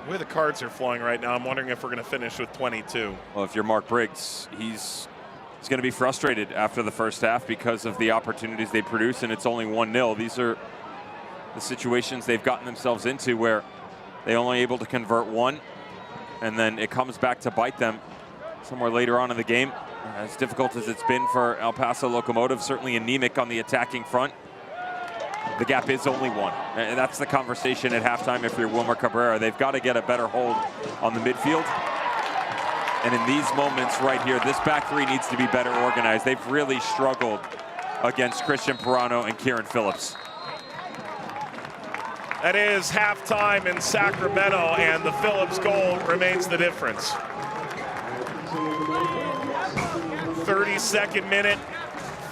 The way the cards are flowing right now, I'm wondering if we're going to finish with 22. Well, if you're Mark Briggs, he's going to be frustrated after the first half because of the opportunities they produce, and it's only 1-0. These are the situations they've gotten themselves into where they only able to convert one, and then it comes back to bite them somewhere later on in the game. As difficult as it's been for El Paso Locomotive, certainly anemic on the attacking front, the gap is only 1. And that's the conversation at halftime if you're Wilmer Cabrera. They've got to get a better hold on the midfield. And in these moments right here, this back 3 needs to be better organized. They've really struggled against Christian Pirano and Kieran Phillips. That is halftime in Sacramento, and the Phillips goal remains the difference. 32nd minute,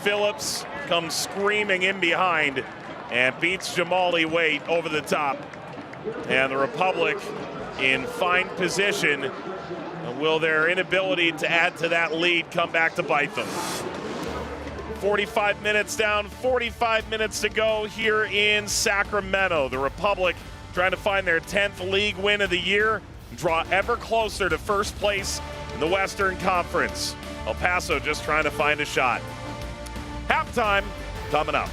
Phillips comes screaming in behind and beats Jamali Waite over the top. And the Republic in fine position. Will their inability to add to that lead come back to bite them? 45 minutes down, 45 minutes to go here in Sacramento. The Republic trying to find their 10th league win of the year, draw ever closer to first place in the Western Conference. El Paso just trying to find a shot. Halftime coming up.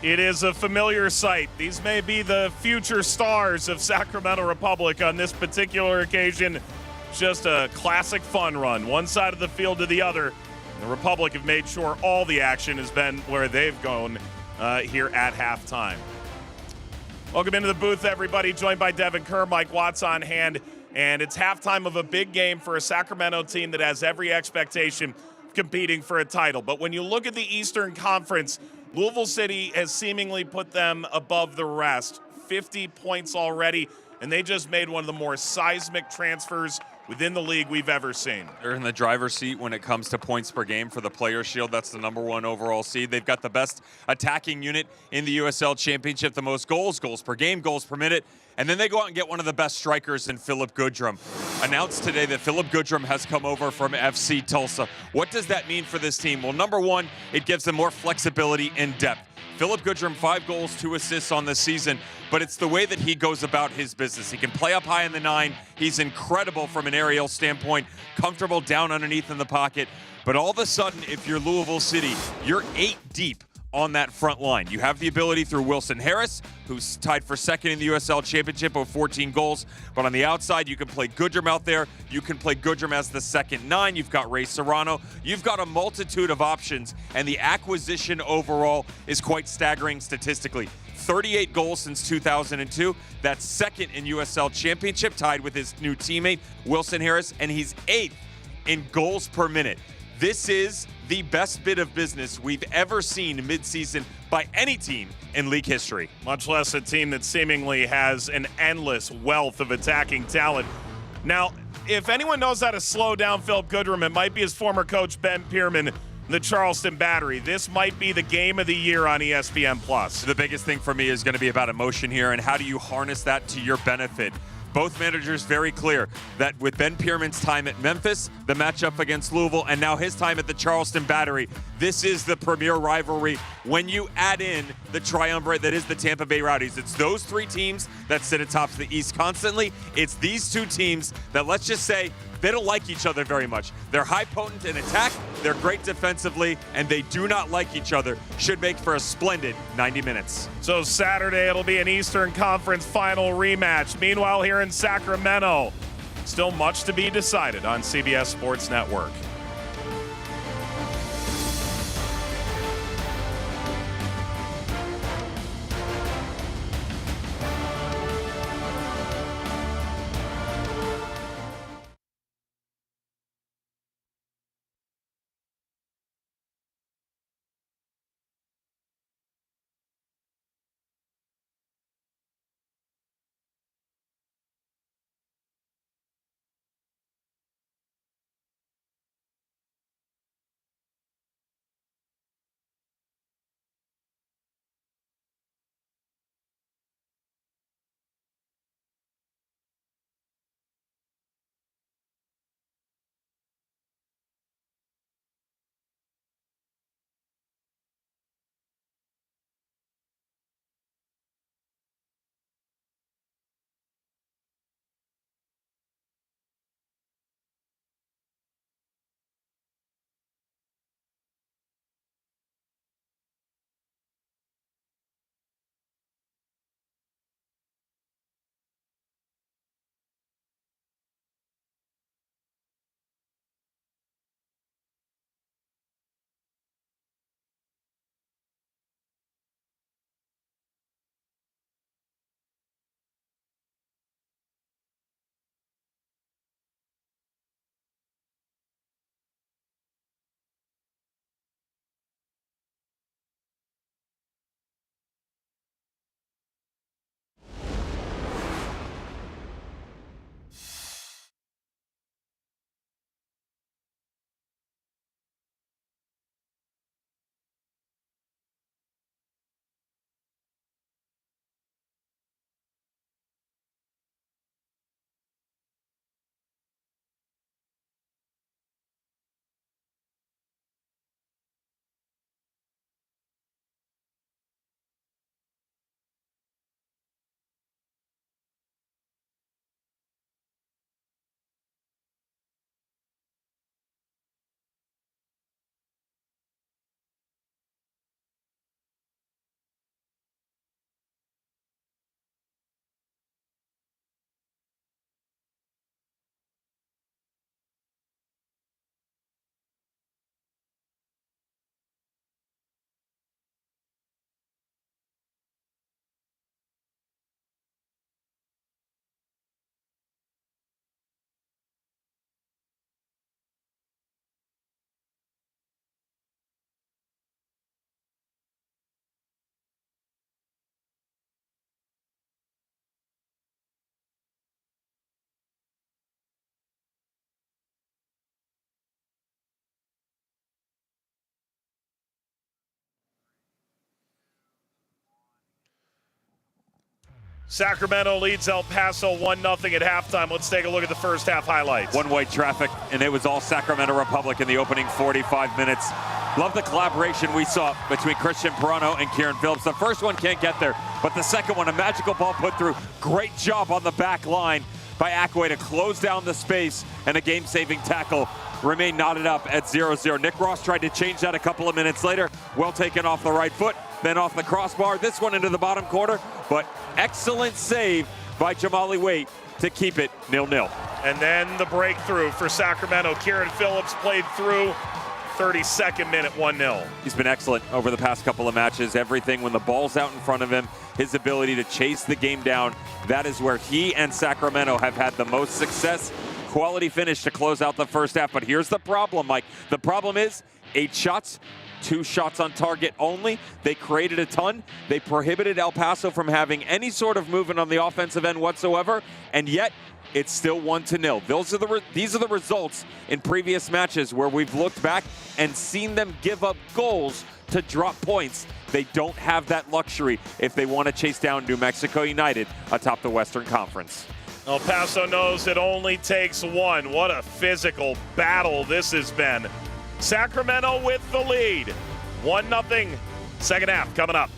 It is a familiar sight. These may be the future stars of Sacramento Republic on this particular occasion. Just a classic fun run, one side of the field to the other. The Republic have made sure all the action has been where they've gone here at halftime. Welcome into the booth, everybody. Joined by Devin Kerr, Mike Watts on hand. And it's halftime of a big game for a Sacramento team that has every expectation of competing for a title. But when you look at the Eastern Conference, Louisville City has seemingly put them above the rest. 50 points already, and they just made one of the more seismic transfers within the league we've ever seen. They're in the driver's seat when it comes to points per game for the Players' Shield. That's the #1 overall seed. They've got the best attacking unit in the USL Championship, the most goals per game, goals per minute. And then they go out and get one of the best strikers in Philip Goodrum. Announced today that Philip Goodrum has come over from FC Tulsa. What does that mean for this team? Well, #1, it gives them more flexibility and depth. Philip Goodrum, 5 goals, 2 assists on the season, but it's the way that he goes about his business. He can play up high in the 9. He's incredible from an aerial standpoint, comfortable down underneath in the pocket. But all of a sudden, if you're Louisville City, you're 8 deep on that front line. You have the ability through Wilson Harris, who's tied for second in the USL Championship with 14 goals. But on the outside, you can play Goodrum out there. You can play Goodrum as the second 9. You've got Ray Serrano. You've got a multitude of options, and the acquisition overall is quite staggering statistically. 38 goals since 2002. That's second in USL Championship, tied with his new teammate, Wilson Harris, and he's 8th in goals per minute. This is the best bit of business we've ever seen midseason by any team in league history. Much less a team that seemingly has an endless wealth of attacking talent. Now, if anyone knows how to slow down Philip Goodrum, it might be his former coach, Ben Pierman, the Charleston Battery. This might be the game of the year on ESPN+. The biggest thing for me is going to be about emotion here and how do you harness that to your benefit. Both managers very clear that with Ben Pierman's time at Memphis, the matchup against Louisville, and now his time at the Charleston Battery, this is the premier rivalry when you add in the triumvirate that is the Tampa Bay Rowdies. It's those 3 teams that sit atop the East constantly. It's these 2 teams that, let's just say, they don't like each other very much. They're high potent in attack, they're great defensively, and they do not like each other. Should make for a splendid 90 minutes. So Saturday, it'll be an Eastern Conference final rematch. Meanwhile, here in Sacramento, still much to be decided on CBS Sports Network. Sacramento leads El Paso 1-0 at halftime. Let's take a look at the first half highlights. One-way traffic, and it was all Sacramento Republic in the opening 45 minutes. Love the collaboration we saw between Christian Perano and Kieran Phillips. The first one can't get there, but the second one, a magical ball put through. Great job on the back line by Ackway to close down the space, and a game-saving tackle remained knotted up at 0-0. Nick Ross tried to change that a couple of minutes later. Well taken off the right foot, then off the crossbar. This one into the bottom corner, but excellent save by Jamali Waite to keep it 0-0. And then the breakthrough for Sacramento. Kieran Phillips played through. 32nd minute, 1-0. He's been excellent over the past couple of matches. Everything when the ball's out in front of him, his ability to chase the game down, that is where he and Sacramento have had the most success. Quality finish to close out the first half. But here's the problem, Mike. The problem is 8 shots, 2 shots on target only. They created a ton. They prohibited El Paso from having any sort of movement on the offensive end whatsoever. And yet, it's still 1-0. These are the results in previous matches where we've looked back and seen them give up goals to drop points. They don't have that luxury if they want to chase down New Mexico United atop the Western Conference. El Paso knows it only takes one. What a physical battle this has been. Sacramento with the lead. 1-0. Second half coming up.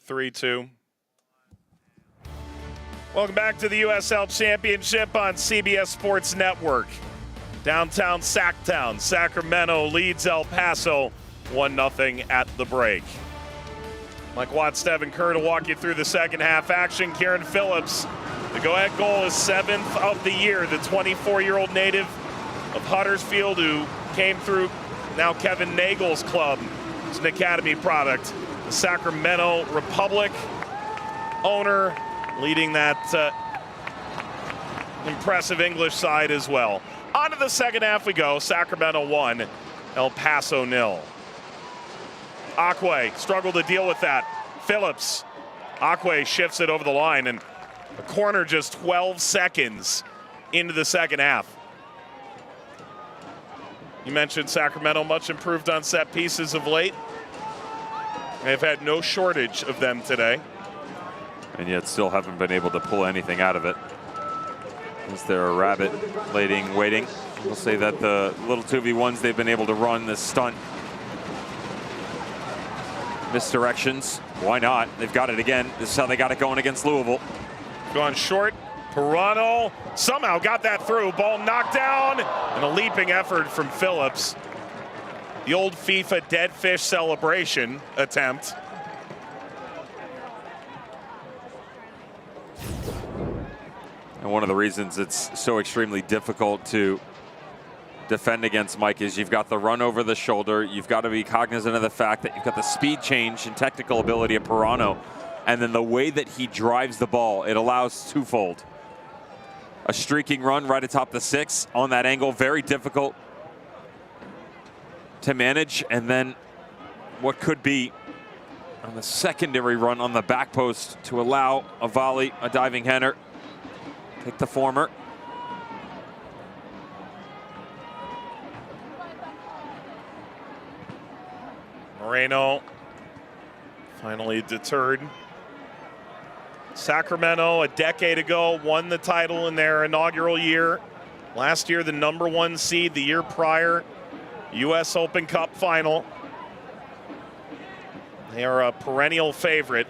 Three-two. Welcome back to the USL Championship on CBS Sports Network. Downtown Sacktown, Sacramento leads El Paso 1-0 at the break. Mike Watts, Devin Kerr to walk you through the second half action. Kieran Phillips, the go-ahead goal is 7th of the year. The 24-year-old native of Huddersfield who came through now Kevin Nagel's club It's an Academy product. The Sacramento Republic owner leading that impressive English side as well. On to the second half we go. Sacramento 1, El Paso 0. Akwe struggled to deal with that. Phillips. Akwe shifts it over the line, and a corner just 12 seconds into the second half. You mentioned Sacramento much improved on set pieces of late. They've had no shortage of them today. And yet still haven't been able to pull anything out of it. Is there a rabbit waiting? We'll say that the little 2v1s they've been able to run this stunt. Misdirections, why not? They've got it again. This is how they got it going against Louisville. Gone short. Pirano somehow got that through. Ball knocked down, and a leaping effort from Phillips. The old FIFA dead fish celebration attempt. And one of the reasons it's so extremely difficult to defend against Mike is you've got the run over the shoulder. You've got to be cognizant of the fact that you've got the speed change and technical ability of Pirano. And then the way that he drives the ball, it allows twofold. A streaking run right atop the 6 on that angle, very difficult to manage. And then what could be on the secondary run on the back post to allow a volley, a diving header. Take the former. Moreno finally deterred. Sacramento, a decade ago, won the title in their inaugural year. Last year, the #1 seed. The year prior, US Open Cup final. They are a perennial favorite.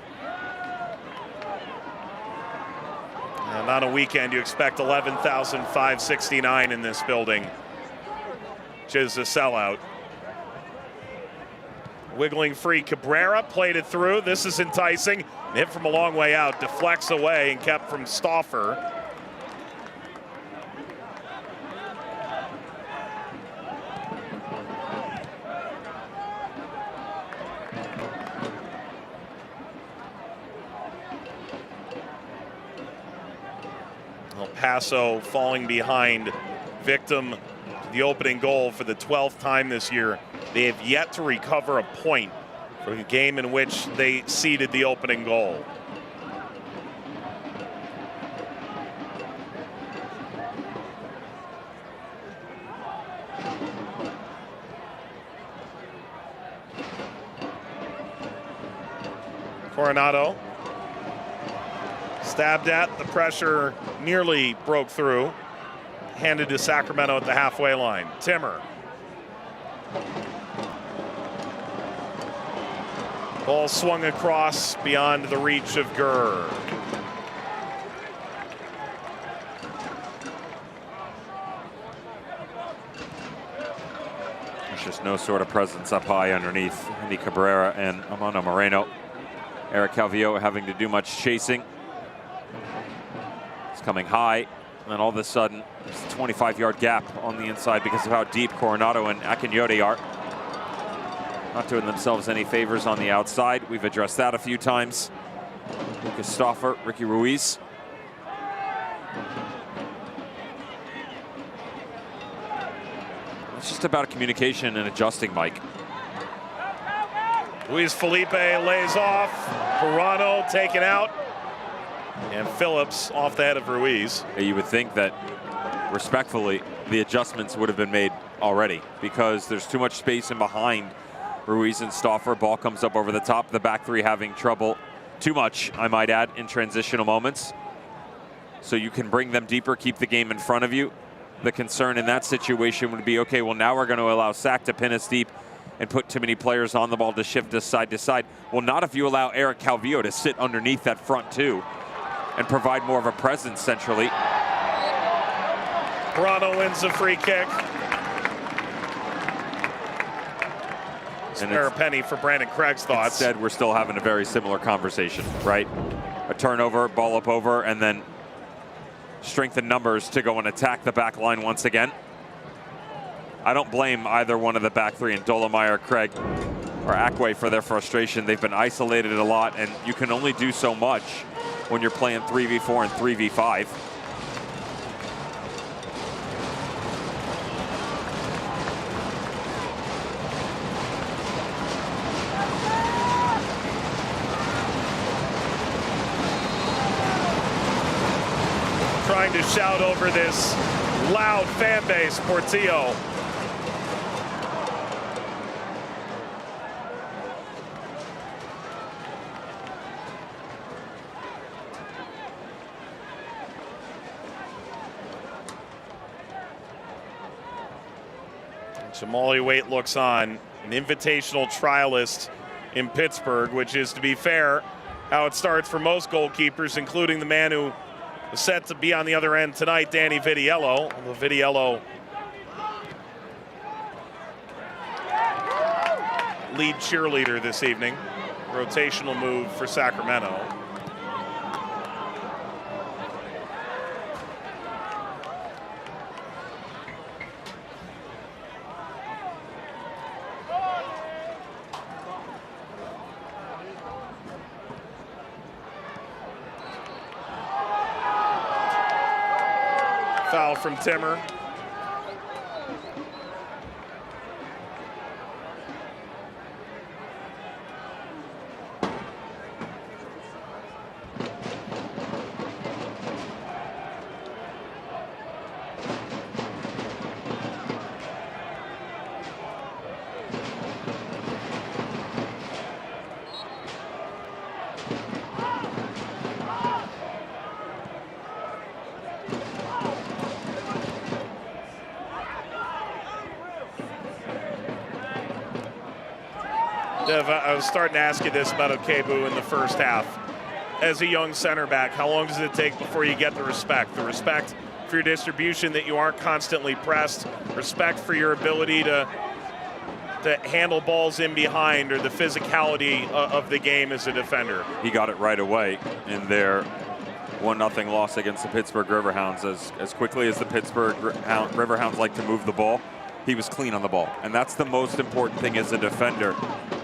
And on a weekend, you expect 11,569 in this building, which is a sellout. Wiggling free, Cabrera played it through. This is enticing. Hit from a long way out, deflects away and kept from Stauffer. El Paso falling behind, victim to the opening goal for the 12th time this year. They have yet to recover a point for the game in which they ceded the opening goal. Coronado stabbed at, the pressure nearly broke through. Handed to Sacramento at the halfway line. Timmer. Ball swung across beyond the reach of Gurr. There's just no sort of presence up high underneath Andy Cabrera and Amanda Moreno. Eric Calvillo having to do much chasing. It's coming high, and all of a sudden, there's a 25-yard gap on the inside because of how deep Coronado and Akinyote are. Not doing themselves any favors on the outside. We've addressed that a few times. Lucas Stauffer, Ricky Ruiz. It's just about communication and adjusting, Mike. Luis Felipe lays off. Pirano taken out. And Phillips off the head of Ruiz. You would think that, respectfully, the adjustments would have been made already because there's too much space in behind Ruiz and Stauffer. Ball comes up over the top. The back three having trouble, too much, I might add, in transitional moments. So you can bring them deeper, keep the game in front of you. The concern in that situation would be, okay, well, now we're going to allow Sac to pin us deep and put too many players on the ball to shift us side to side. Well, not if you allow Eric Calvillo to sit underneath that front two and provide more of a presence centrally. Pirano wins the free kick. Spare a penny for Brandon Craig's thoughts. Instead, we're still having a very similar conversation, right? A turnover, ball up over, and then strength in numbers to go and attack the back line once again. I don't blame either one of the back three, and Dolomeyer, Craig, or Akwe for their frustration. They've been isolated a lot, and you can only do so much when you're playing 3v4 and 3v5. Trying to shout over this loud fan base, Portillo. Jamali Waite looks on, an invitational trialist in Pittsburgh, which is, to be fair, how it starts for most goalkeepers, including the man who was set to be on the other end tonight, Danny Vitiello. Although Vitiello lead cheerleader this evening. Rotational move for Sacramento. Foul from Timmer. Dev, I was starting to ask you this about Okebu in the first half. As a young center back, how long does it take before you get the respect? The respect for your distribution, that you aren't constantly pressed, respect for your ability to handle balls in behind, or the physicality of the game as a defender? He got it right away in their 1-0 loss against the Pittsburgh Riverhounds. As quickly as the Pittsburgh Riverhounds like to move the ball, he was clean on the ball. And that's the most important thing as a defender.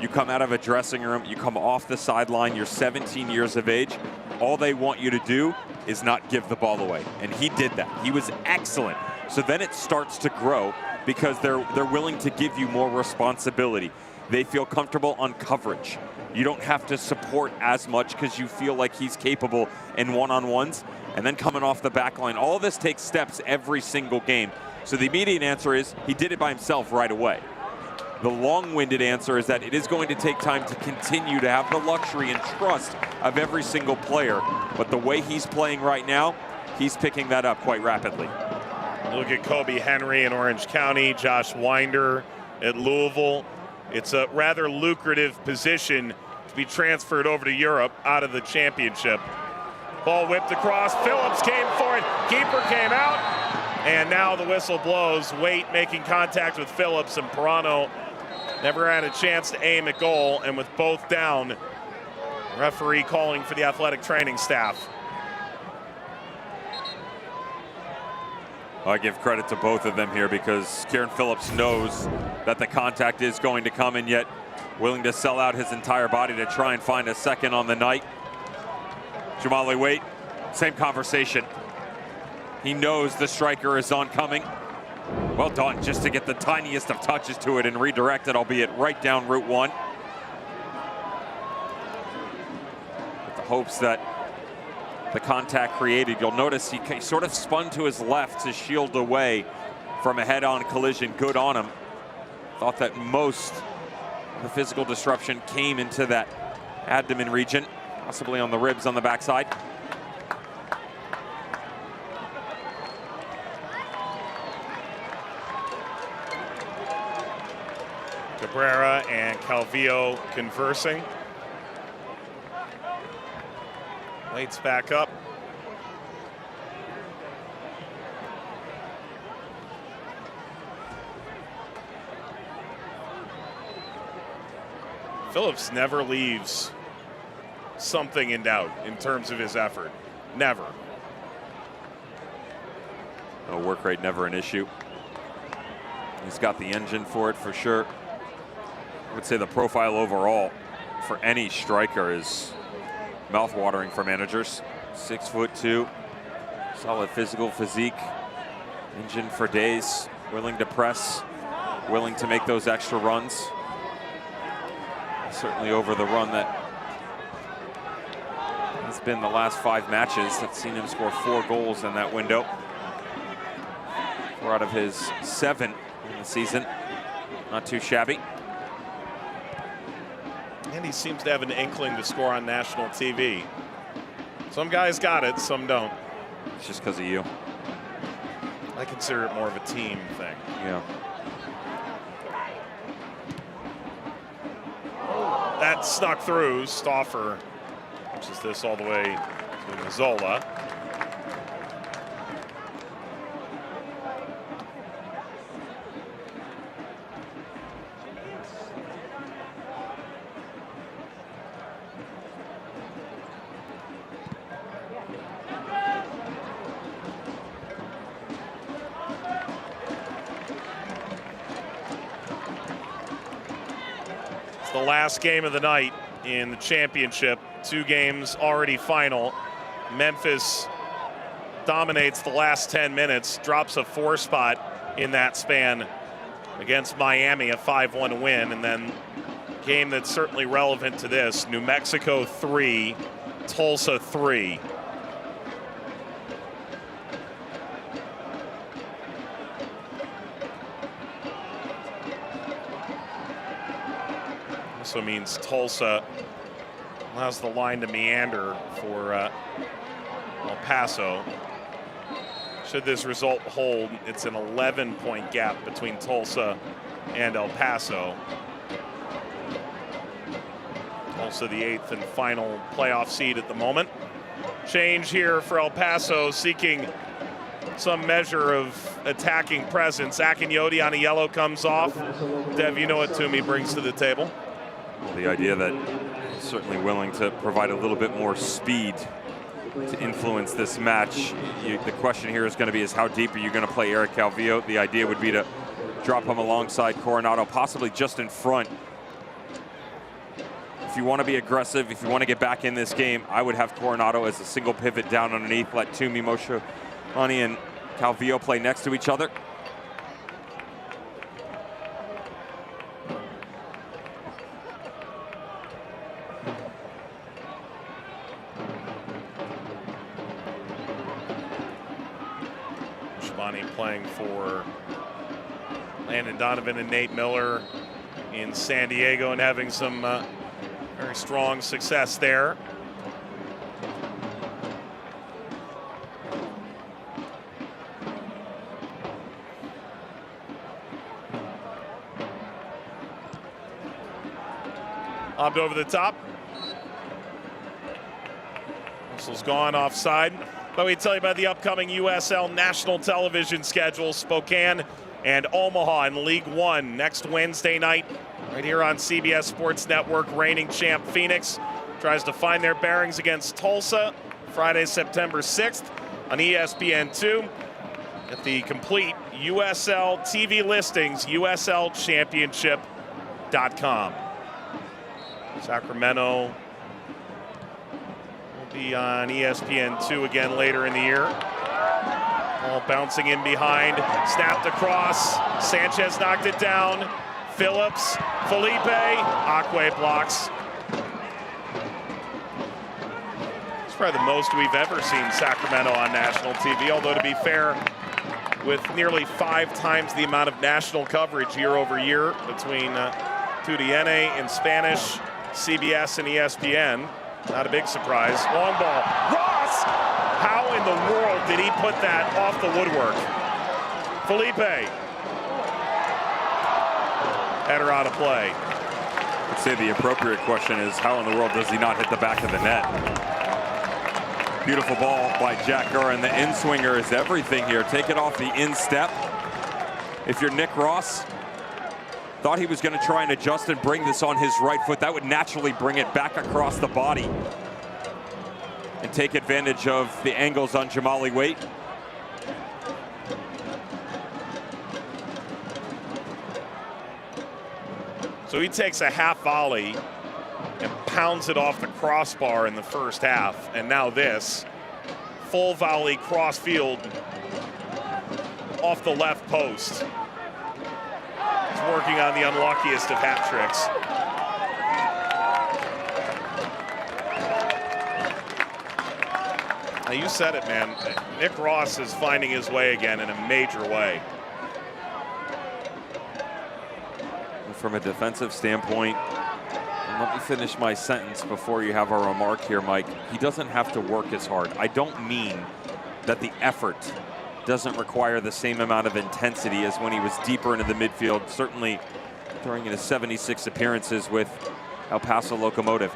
You come out of a dressing room, you come off the sideline, you're 17 years of age. All they want you to do is not give the ball away. And he did that. He was excellent. So then it starts to grow because they're willing to give you more responsibility. They feel comfortable on coverage. You don't have to support as much because you feel like he's capable in one-on-ones. And then coming off the back line, all this takes steps every single game. So the immediate answer is he did it by himself right away. The long-winded answer is that it is going to take time to continue to have the luxury and trust of every single player. But the way he's playing right now, he's picking that up quite rapidly. Look at Kobe Henry in Orange County, Josh Winder at Louisville. It's a rather lucrative position to be transferred over to Europe out of the championship. Ball whipped across, Phillips came for it, keeper came out, and now the whistle blows. Waite making contact with Phillips, and Pirano never had a chance to aim at goal, and with both down, referee calling for the athletic training staff. I give credit to both of them here because Kieran Phillips knows that the contact is going to come, and yet willing to sell out his entire body to try and find a second on the night. Jamali Waite, same conversation. He knows the striker is oncoming. Well done, just to get the tiniest of touches to it and redirect it, albeit right down Route 1. With the hopes that the contact created, you'll notice he sort of spun to his left to shield away from a head-on collision. Good on him. Thought that most of the physical disruption came into that abdomen region, possibly on the ribs on the backside. Cabrera and Calvillo conversing. Waite's back up. Phillips never leaves something in doubt in terms of his effort. Never. No, work rate never an issue. He's got the engine for it for sure. would say the profile overall for any striker is mouth-watering for managers. 6'2", solid physical physique, engine for days, willing to press, willing to make those extra runs. Certainly over the run that has been the last 5 matches. I've seen him score 4 goals in that window. 4 out of his 7 in the season. Not too shabby. And he seems to have an inkling to score on national TV. Some guys got it, some don't. It's just because of you. I consider it more of a team thing. Yeah. That snuck through. Stauffer pushes this all the way to Mazzola. The last game of the night in the championship. 2 games already final. Memphis dominates the last 10 minutes, drops a 4 spot in that span against Miami, a 5-1 win. And then game that's certainly relevant to this, New Mexico 3, Tulsa 3. Also means Tulsa allows the line to meander for El Paso. Should this result hold, it's an 11-point gap between Tulsa and El Paso. Tulsa the 8th and final playoff seed at the moment. Change here for El Paso, seeking some measure of attacking presence. Akinyoti on a yellow comes off. Dev, you know what Toomey brings to the table? The idea that he's certainly willing to provide a little bit more speed to influence this match. The question here is going to be is how deep are you going to play Eric Calvillo? The idea would be to drop him alongside Coronado, possibly just in front. If you want to be aggressive, if you want to get back in this game, I would have Coronado as a single pivot down underneath, let Toomey, Moshani, and Calvillo play next to each other. Playing for Landon Donovan and Nate Miller in San Diego and having some very strong success there. Lobbed over the top. Whistle's gone offside. But we tell you about the upcoming USL national television schedule. Spokane and Omaha in League One next Wednesday night, right here on CBS Sports Network. Reigning champ Phoenix tries to find their bearings against Tulsa Friday, September 6th on ESPN2. At the complete USL TV listings, USLChampionship.com. Sacramento be on ESPN2 again later in the year. Ball bouncing in behind, snapped across. Sanchez knocked it down. Phillips, Felipe, Akwe blocks. It's probably the most we've ever seen Sacramento on national TV, although to be fair, with nearly 5 times the amount of national coverage year over year between TUDN in Spanish, CBS, and ESPN. Not a big surprise. Long ball. Ross! How in the world did he put that off the woodwork? Felipe. Header out of play. I'd say the appropriate question is how in the world does he not hit the back of the net? Beautiful ball by Jack Gurin. The in-swinger is everything here. Take it off the instep. If you're Nick Ross, thought he was going to try and adjust and bring this on his right foot. That would naturally bring it back across the body and take advantage of the angles on Jamali Waite. So he takes a half volley and pounds it off the crossbar in the first half. And now this full volley cross field off the left post. He's working on the unluckiest of hat tricks. Now you said it, man. Nick Ross is finding his way again in a major way. From a defensive standpoint, and let me finish my sentence before you have a remark here, Mike. He doesn't have to work as hard. I don't mean that the effort doesn't require the same amount of intensity as when he was deeper into the midfield, certainly during his 76 appearances with El Paso Locomotive.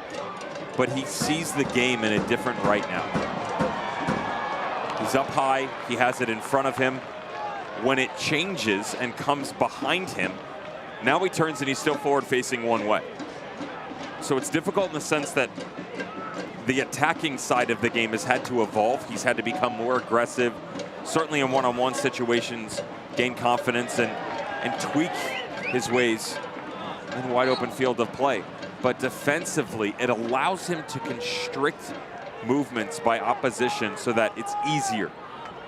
But he sees the game in a different right now. He's up high, he has it in front of him. When it changes and comes behind him, now he turns and he's still forward facing one way. So it's difficult in the sense that the attacking side of the game has had to evolve. He's had to become more aggressive, certainly in one-on-one situations, gain confidence and tweak his ways in wide open field of play. But defensively, it allows him to constrict movements by opposition so that it's easier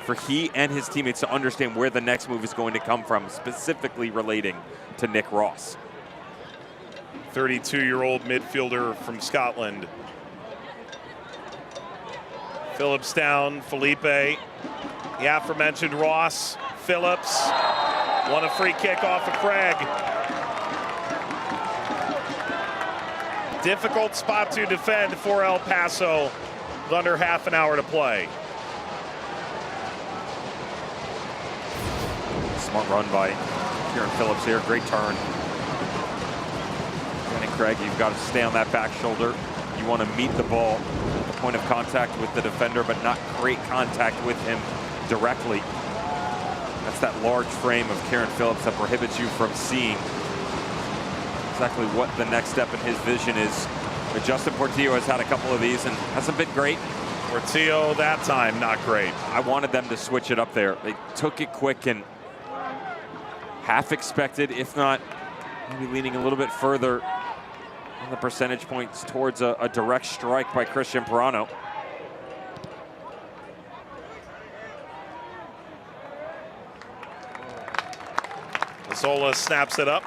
for he and his teammates to understand where the next move is going to come from, specifically relating to Nick Ross. 32-year-old midfielder from Scotland. Phillips down, Felipe, the aforementioned Ross, Phillips, won a free kick off of Craig. Difficult spot to defend for El Paso with under half an hour to play. Smart run by Kieran Phillips here, great turn. And Craig, you've got to stay on that back shoulder. You want to meet the ball at the point of contact with the defender, but not create contact with him directly. That's that large frame of Kieran Phillips that prohibits you from seeing exactly what the next step in his vision is. But Justin Portillo has had a couple of these and hasn't been great. Portillo that time, not great. I wanted them to switch it up there. They took it quick and half expected, if not maybe leaning a little bit further on the percentage points towards a direct strike by Christian Perano. Zola snaps it up.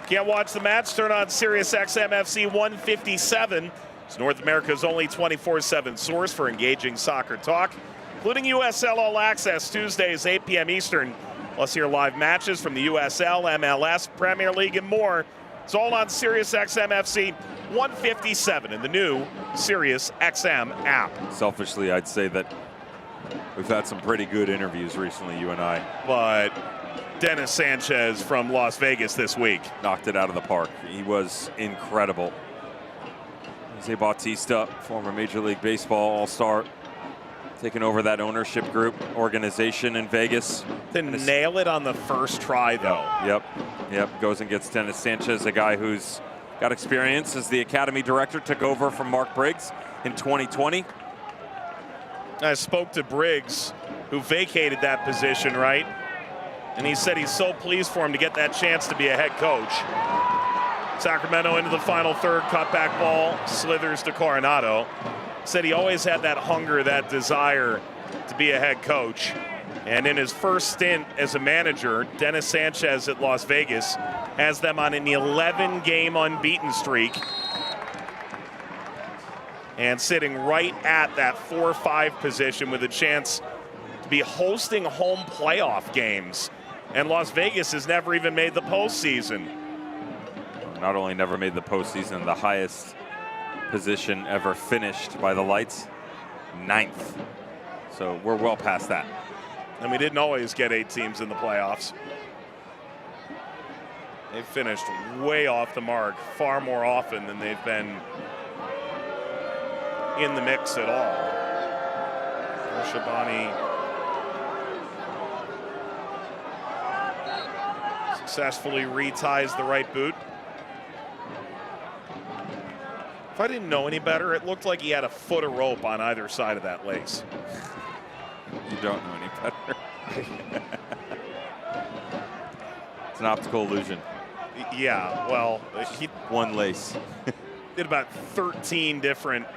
Can't watch the match? Turn on Sirius XM FC 157. It's North America's only 24/7 source for engaging soccer talk, including USL All Access Tuesdays, 8 p.m. Eastern. Plus hear live matches from the USL, MLS, Premier League, and more. It's all on Sirius XM FC 157 in the new Sirius XM app. Selfishly, I'd say that we've had some pretty good interviews recently, you and I. But Dennis Sanchez from Las Vegas this week knocked it out of the park. He was incredible. Jose Bautista, former Major League Baseball All-Star, taking over that ownership group organization in Vegas. Didn't nail it on the first try, though. Yep. Goes and gets Dennis Sanchez, a guy who's got experience as the Academy director, took over from Mark Briggs in 2020. I spoke to Briggs, who vacated that position, right? And he said he's so pleased for him to get that chance to be a head coach. Sacramento into the final third, cutback ball, slithers to Coronado. Said he always had that hunger, that desire to be a head coach. And in his first stint as a manager, Dennis Sanchez at Las Vegas has them on an 11-game unbeaten streak and sitting right at that 4-5 position with a chance to be hosting home playoff games. And Las Vegas has never even made the postseason. Not only never made the postseason, the highest position ever finished by the Lights, 9th. So we're well past that. And we didn't always get 8 teams in the playoffs. They finished way off the mark far more often than they've been in the mix at all. Shabani successfully reties the right boot. If I didn't know any better, it looked like he had a foot of rope on either side of that lace. You don't know any better. It's an optical illusion. Yeah, well, he One lace. did about 13 different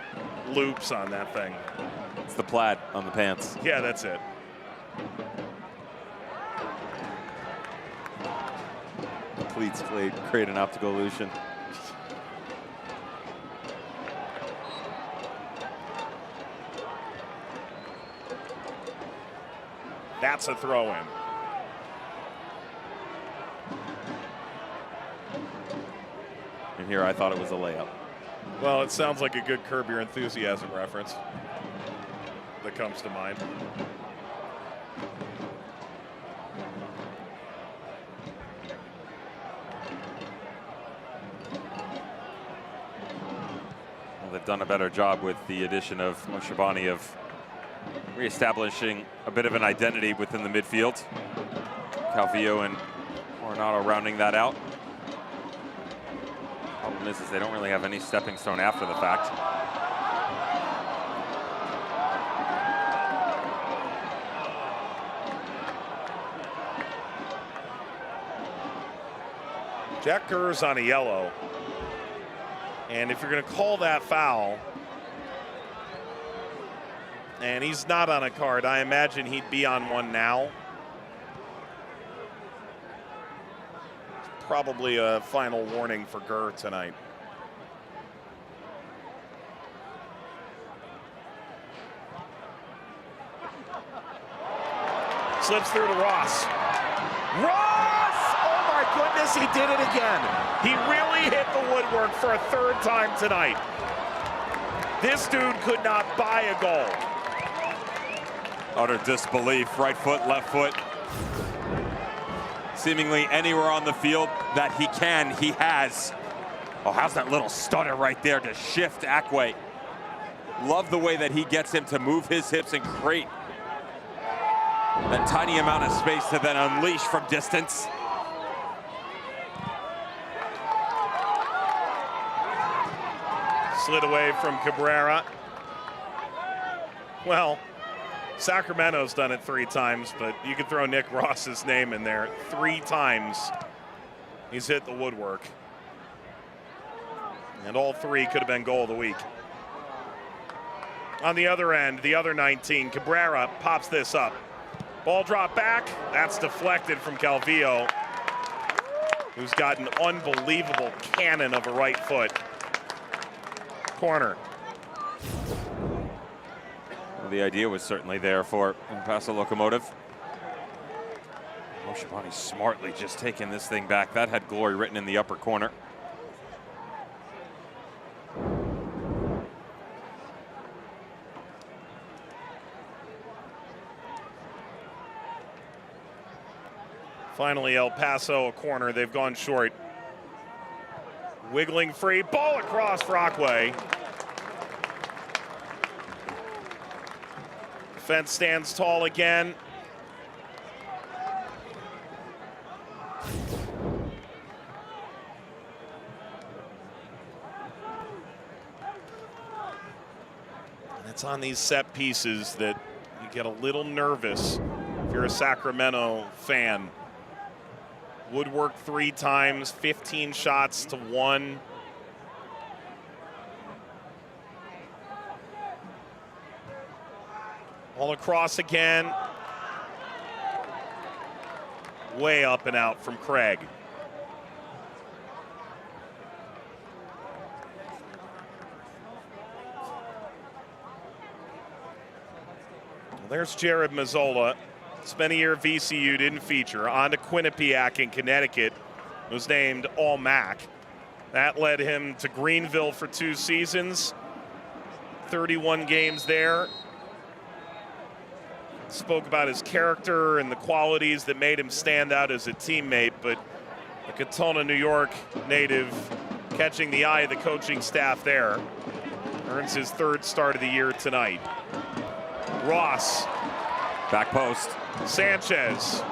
loops on that thing. It's the plaid on the pants. Yeah, that's it. The pleats create an optical illusion. That's a throw-in. And here I thought it was a layup. Well, it sounds like a good Curb Your Enthusiasm reference that comes to mind. Well, they've done a better job with the addition of Moshabani of reestablishing a bit of an identity within the midfield. Calvillo and Coronado rounding that out. Problem is they don't really have any stepping stone after the fact. Jack Gurr's on a yellow. And if you're going to call that foul, and he's not on a card, I imagine he'd be on one now. It's probably a final warning for Gurr tonight. Slips through to Ross. Ross! Oh my goodness, he did it again. He really hit the woodwork for a third time tonight. This dude could not buy a goal. Utter disbelief, right foot, left foot. Seemingly anywhere on the field that he can, he has. Oh, how's that little stutter right there to shift Akwe? Love the way that he gets him to move his hips and create that tiny amount of space to then unleash from distance. Slid away from Cabrera. Well, Sacramento's done it 3 times, but you could throw Nick Ross's name in there. 3 times he's hit the woodwork. And all 3 could have been goal of the week. On the other end, the other 19, Cabrera pops this up. Ball drop back, that's deflected from Calvillo, who's got an unbelievable cannon of a right foot. Corner. Well, the idea was certainly there for Paso Locomotive. Moshabani smartly just taking this thing back. That had glory written in the upper corner. Finally, El Paso, a corner. They've gone short. Wiggling free, ball across Rockaway. Defense stands tall again. And it's on these set pieces that you get a little nervous if you're a Sacramento fan. Woodwork 3 times, 15 shots to 1. All across again. Way up and out from Craig. Well, there's Jared Mazzola. Spent a year at VCU, didn't feature. On to Quinnipiac in Connecticut, was named All-MAC. That led him to Greenville for 2 seasons, 31 games there. Spoke about his character and the qualities that made him stand out as a teammate, but a Katona, New York native catching the eye of the coaching staff there. Earns his 3rd start of the year tonight. Ross. Back post. Sanchez.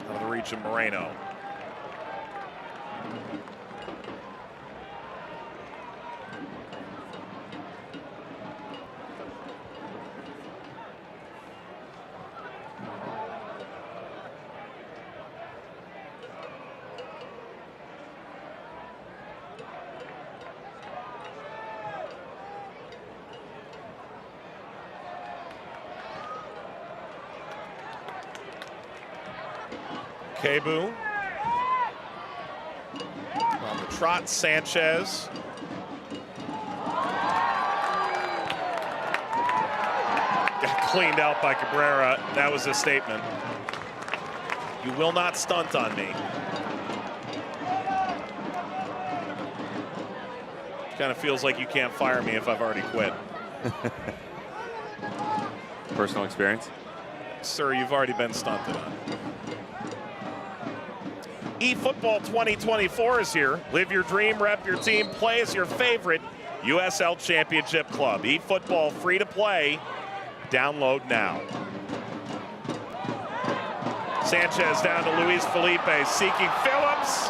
Out of the reach of Moreno. Kebu. On the trot, Sanchez. Got cleaned out by Cabrera. That was a statement. You will not stunt on me. Kind of feels like you can't fire me if I've already quit. Personal experience? Sir, you've already been stunted on. eFootball 2024 is here. Live your dream, rep your team, play as your favorite USL Championship club. eFootball free to play. Download now. Sanchez down to Luis Felipe, seeking Phillips.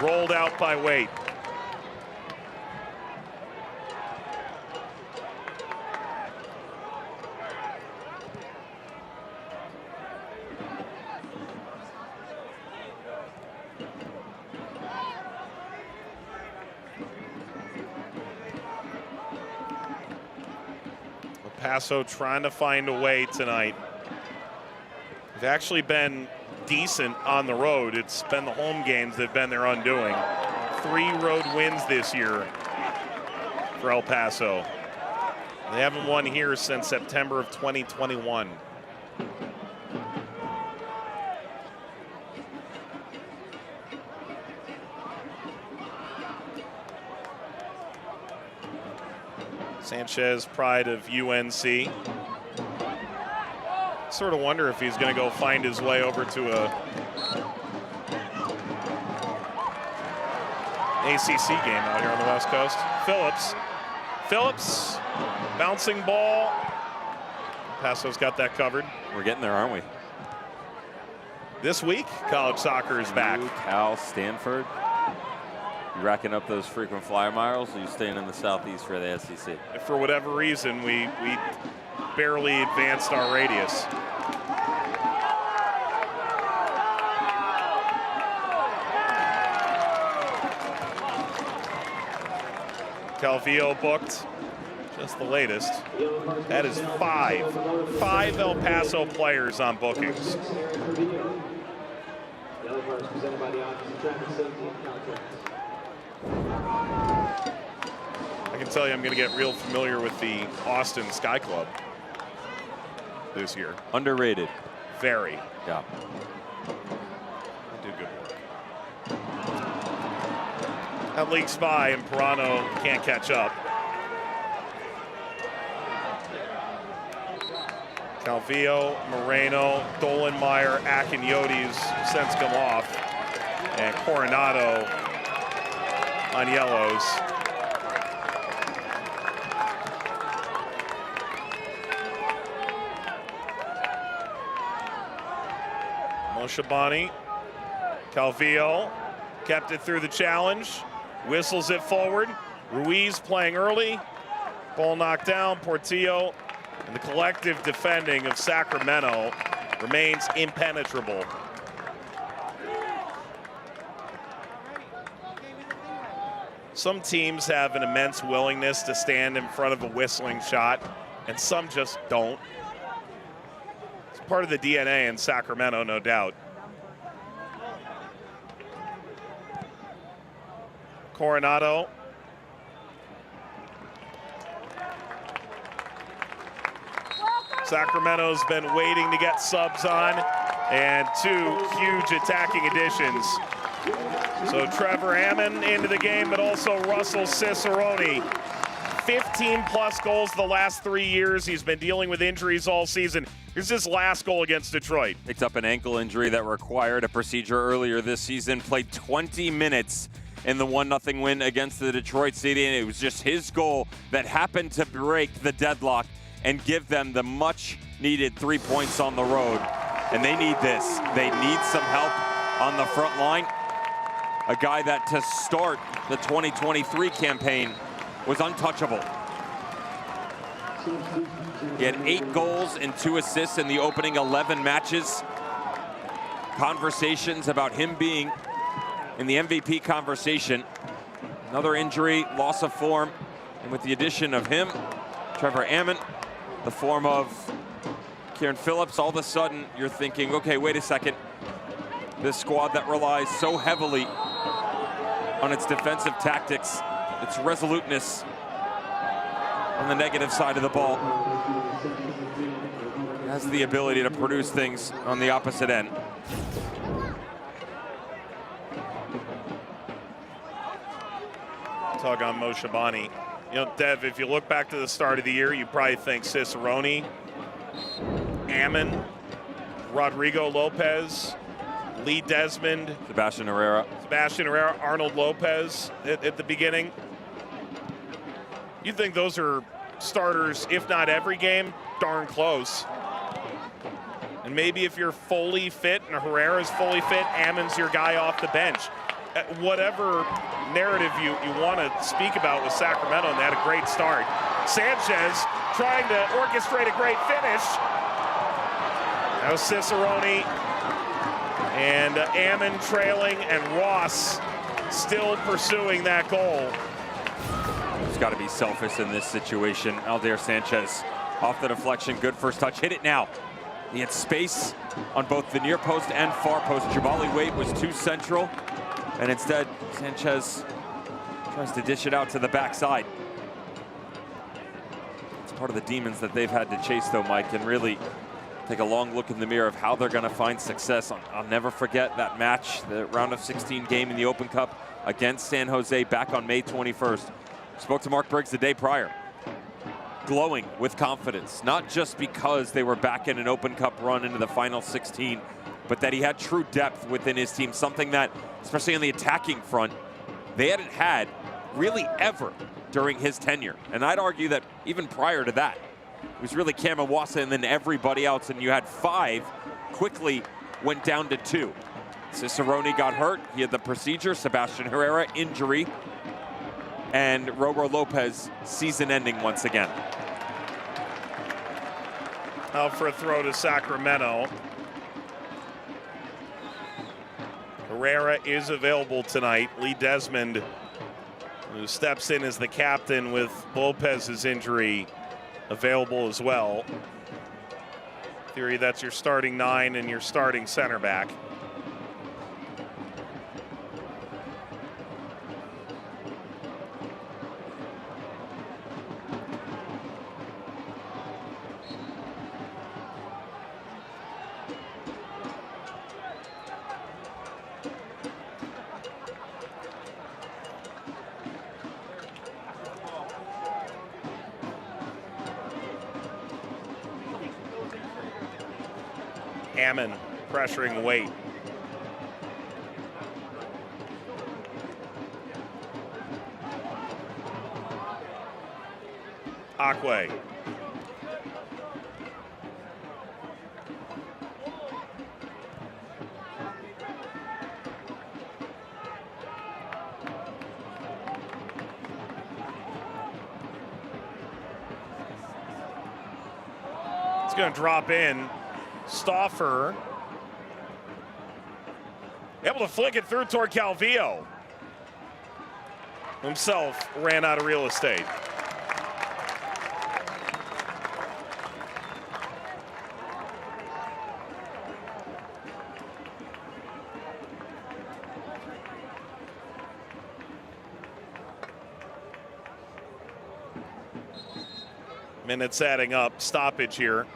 Rolled out by Waite. Paso trying to find a way tonight. They've actually been decent on the road. It's been the home games that have been their undoing. 3 road wins this year for El Paso. They haven't won here since September of 2021. Sanchez, pride of UNC. Sort of wonder if he's going to go find his way over to a ACC game out here on the West Coast. Phillips, bouncing ball. Paso's got that covered. We're getting there, aren't we? This week, college soccer is back. Cal, Stanford. You racking up those frequent flyer miles, or you staying in the Southeast for the SEC? For whatever reason, we barely advanced our radius. Calvillo booked, just the latest. That is 5 El Paso players on bookings. I can tell you I'm going to get real familiar with the Austin Sky Club this year. Underrated. Very. Yeah. They do good work. That league's by and Pirano can't catch up. Calvillo, Moreno, Dolenmeyer, Akinyoti's since come off, and Coronado on yellows. Moshabani, Calvillo kept it through the challenge, whistles it forward. Ruiz playing early, ball knocked down. Portillo, and the collective defending of Sacramento remains impenetrable. Some teams have an immense willingness to stand in front of a whistling shot, and some just don't. It's part of the DNA in Sacramento, no doubt. Coronado. Sacramento's been waiting to get subs on, and 2 huge attacking additions. So Trevor Ammon into the game, but also Russell Cicerone. 15-plus goals the last 3 years. He's been dealing with injuries all season. Here's his last goal against Detroit. Picked up an ankle injury that required a procedure earlier this season. Played 20 minutes in the 1-0 win against the Detroit City, and it was just his goal that happened to break the deadlock and give them the much-needed 3 points on the road. And they need this. They need some help on the front line. A guy that, to start the 2023 campaign, was untouchable. He had 8 goals and 2 assists in the opening 11 matches. Conversations about him being in the MVP conversation. Another injury, loss of form, and with the addition of him, Trevor Ammon, the form of Kieran Phillips, all of a sudden you're thinking, okay, wait a second. This squad that relies so heavily on its defensive tactics, its resoluteness on the negative side of the ball, has the ability to produce things on the opposite end. Tug on Moshabani. You know, Dev, if you look back to the start of the year, you probably think Cicerone, Ammon, Rodrigo Lopez, Lee Desmond, Sebastian Herrera, Arnold Lopez at the beginning. You think those are starters, if not every game, darn close. And maybe if you're fully fit and Herrera's fully fit, Ammon's your guy off the bench. Whatever narrative you want to speak about with Sacramento, and they had a great start. Sanchez trying to orchestrate a great finish. Now Cicerone and Ammon trailing, and Ross still pursuing that goal. He's got to be selfish in this situation. Aldair Sanchez off the deflection, good first touch, hit it now. He had space on both the near post and far post. Jabali Wade was too central, and instead Sanchez tries to dish it out to the backside. It's part of the demons that they've had to chase though, Mike, and really take a long look in the mirror of how they're going to find success. I'll never forget that match, the round of 16 game in the Open Cup against San Jose back on May 21st. Spoke to Mark Briggs the day prior, glowing with confidence, not just because they were back in an Open Cup run into the final 16, but that he had true depth within his team, something that, especially on the attacking front, they hadn't had really ever during his tenure. And I'd argue that even prior to that, it was really Cam Iwasa and then everybody else, and you had 5, quickly went down to 2. Cicerone got hurt, he had the procedure, Sebastian Herrera injury, and Robo Lopez season ending once again. Out for a throw to Sacramento. Herrera is available tonight. Lee Desmond, who steps in as the captain with Lopez's injury, available as well. In theory, that's your starting 9 and your starting center back. Ammon pressuring Waite. Akwe. It's going to drop in. Stauffer able to flick it through toward Calvillo. Himself ran out of real estate. Minutes adding up, stoppage here.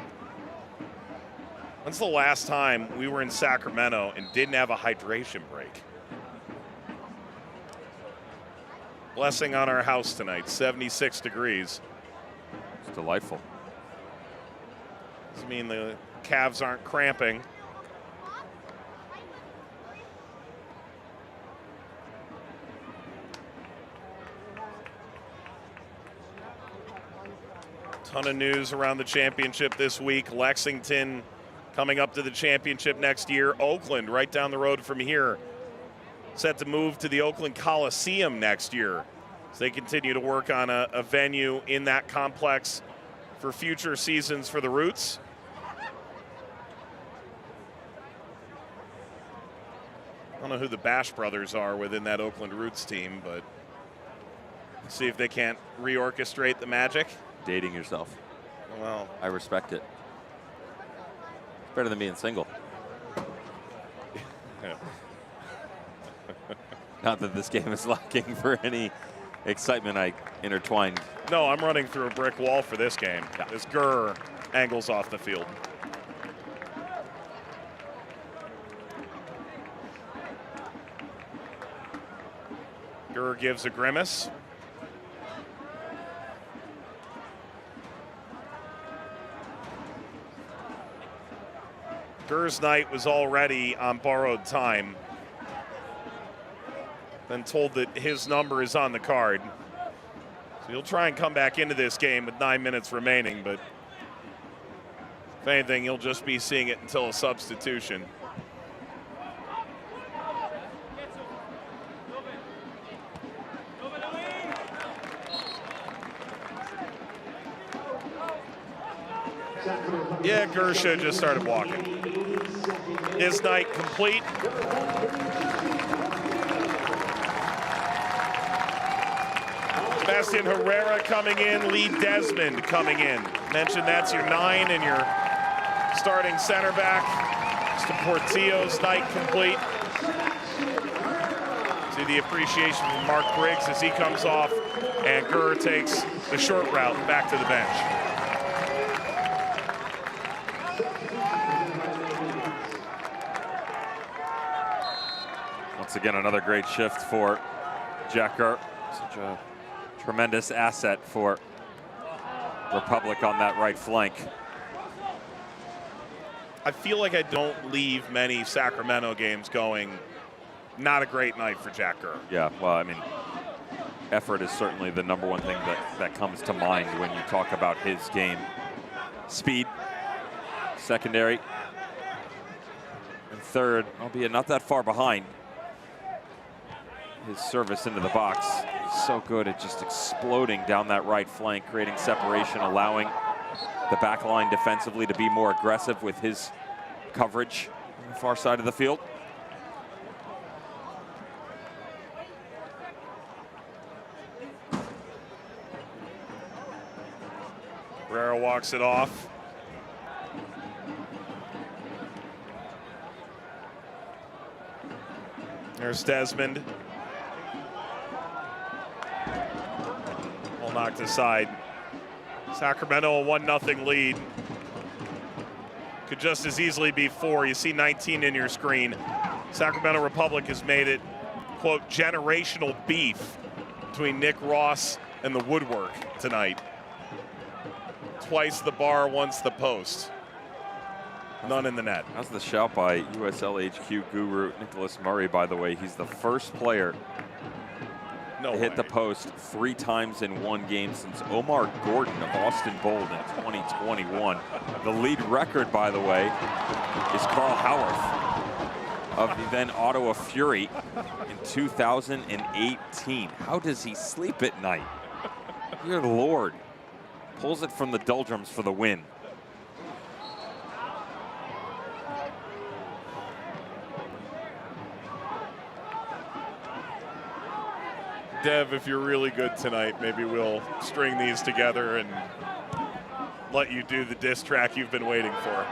When's the last time we were in Sacramento and didn't have a hydration break? Blessing on our house tonight, 76 degrees. It's delightful. Does it mean the calves aren't cramping? Ton of news around the championship this week. Lexington coming up to the championship next year. Oakland, right down the road from here, set to move to the Oakland Coliseum next year as they continue to work on a venue in that complex for future seasons for the Roots. I don't know who the Bash brothers are within that Oakland Roots team, but see if they can't reorchestrate the magic. Dating yourself. Well, I respect it. Better than being single. Not that this game is lacking for any excitement. I intertwined. No, I'm running through a brick wall for this game. Yeah. This Gurr angles off the field. Gurr gives a grimace. Gurr's night was already on borrowed time. Been told that his number is on the card. So he'll try and come back into this game with 9 minutes remaining, but if anything, he'll just be seeing it until a substitution. Yeah, Gurr should have just started walking. His night complete. Sebastian Herrera coming in, Lee Desmond coming in. Mentioned that's your 9 and your starting center back. Mr. Portillo's night complete. See the appreciation from Mark Briggs as he comes off, and Gurr takes the short route back to the bench. Once again, another great shift for Jack Gurr. Such a tremendous asset for Republic on that right flank. I feel like I don't leave many Sacramento games going, not a great night for Jack Gurr. Yeah, well, I mean, effort is certainly the number one thing that comes to mind when you talk about his game. Speed, secondary, and third, albeit not that far behind. His service into the box, so good at just exploding down that right flank, creating separation, allowing the back line defensively to be more aggressive with his coverage on the far side of the field. Herrera walks it off. There's Desmond. All knocked aside. Sacramento a 1-0 lead. Could just as easily be 4. You see 19 in your screen. Sacramento Republic has made it, quote, generational beef between Nick Ross and the woodwork tonight. Twice the bar, once the post. None in the net. That's the shout by USL HQ guru Nicholas Murray, by the way. He's the first player to hit the post 3 times in one game since Omar Gordon of Austin Bold in 2021. The lead record, by the way, is Carl Howarth of the then Ottawa Fury in 2018. How does he sleep at night? Dear Lord. Pulls it from the doldrums for the win. Dev, if you're really good tonight, maybe we'll string these together and let you do the diss track you've been waiting for.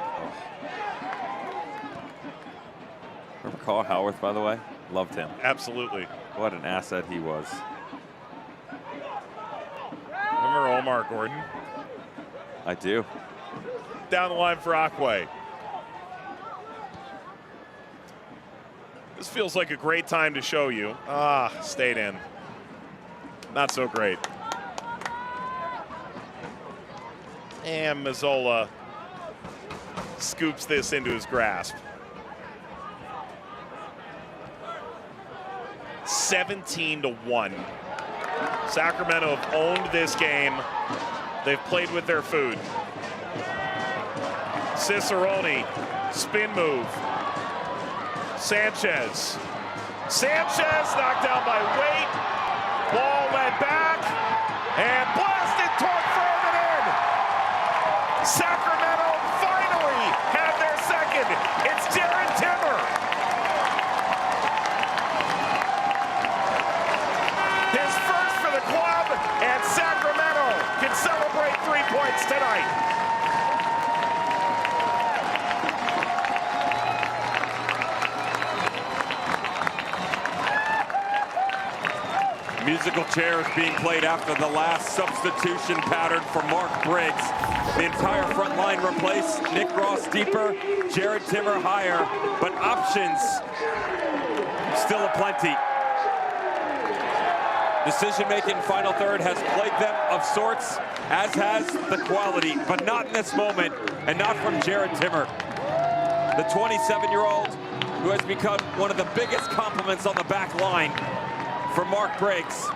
Remember Carl Howarth, by the way? Loved him. Absolutely. What an asset he was. Remember Omar Gordon? I do. Down the line for Aquay. This feels like a great time to show you. Stayed in. Not so great. And Mazzola scoops this into his grasp. 17-1. Sacramento have owned this game. They've played with their food. Cicerone, spin move. Sanchez knocked down by Waite. Ball led back and blasted toward Furman in. Sacramento finally had their second. It's Darren Timmer. His first for the club, and Sacramento can celebrate 3 points tonight. musical chairs being played after the last substitution pattern for Mark Briggs. The entire front line replaced. Nick Ross deeper, Jared Timmer higher, but options still aplenty. Decision-making final third has plagued them of sorts, as has the quality, but not in this moment, and not from Jared Timmer. The 27-year-old who has become one of the biggest compliments on the back line for Mark Briggs,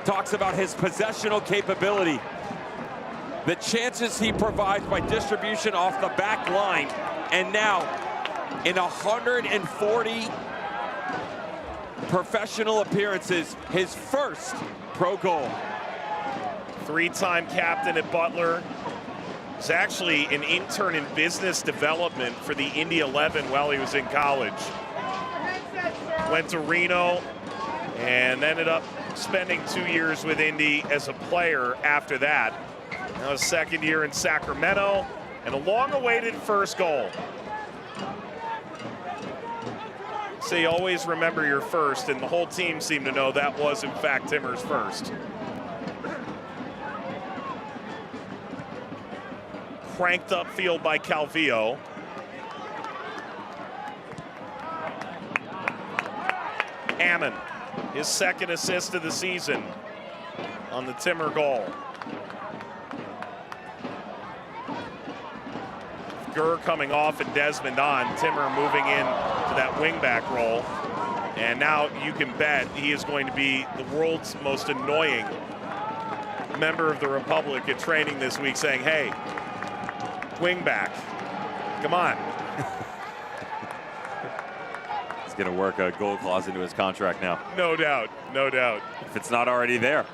talks about his possessional capability, the chances he provides by distribution off the back line, and now in 140 professional appearances, his first pro goal. Three-time captain at Butler. Was actually an intern in business development for the Indy 11 while he was in college. Went to Reno and ended up spending 2 years with Indy as a player after that. Now his second year in Sacramento and a long-awaited first goal. So you always remember your first, and the whole team seemed to know that was in fact Timmer's first. Cranked upfield by Calvillo. Ammon, his second assist of the season on the Timmer goal. Gurr coming off and Desmond on. Timmer moving in to that wingback role. And now you can bet he is going to be the world's most annoying member of the Republic at training this week, saying, hey, wingback, come on. He's going to work a goal clause into his contract now. No doubt, no doubt. If it's not already there.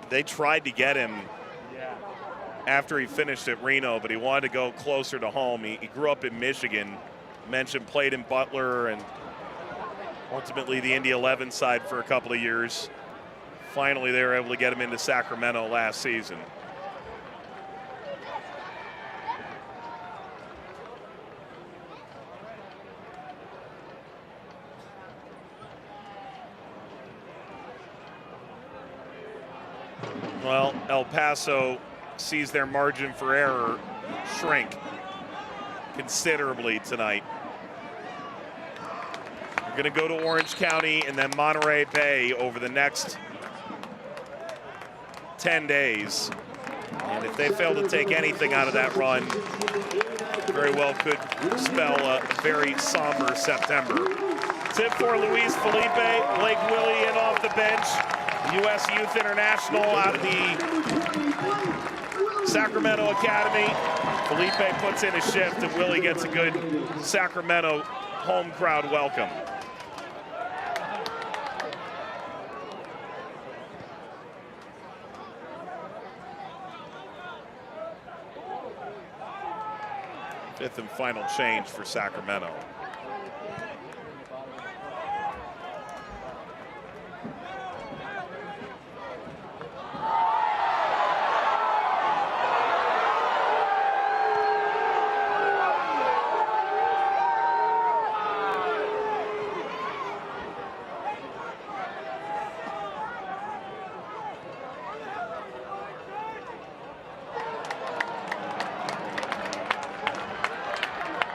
They tried to get him after he finished at Reno, but he wanted to go closer to home. He grew up in Michigan, mentioned played in Butler and ultimately the Indy 11 side for a couple of years. Finally, they were able to get him into Sacramento last season. Well, El Paso sees their margin for error shrink considerably tonight. We're going to go to Orange County and then Monterey Bay over the next 10 days. And if they fail to take anything out of that run, very well could spell a very somber September. Tip for Luis Felipe, Blake Willie in off the bench. U.S. Youth International out of the Sacramento Academy. Felipe puts in a shift and Willie gets a good Sacramento home crowd welcome. Fifth and final change for Sacramento.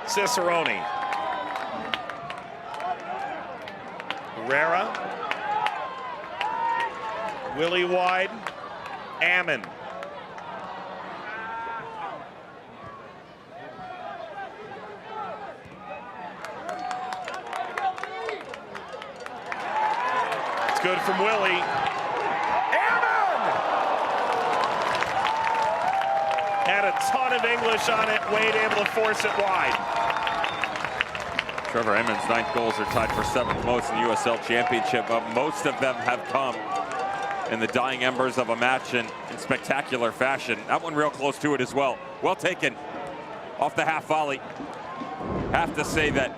Cicerone. Herrera. Willie wide. Ammon. It's good from Willie. Ammon! Had a ton of English on it. Wade able to force it wide. Trevor Ammon's 9 goals are tied for 7th most in the USL Championship, but most of them have come in the dying embers of a match in spectacular fashion. That one real close to it as well. Well taken off the half volley. Have to say that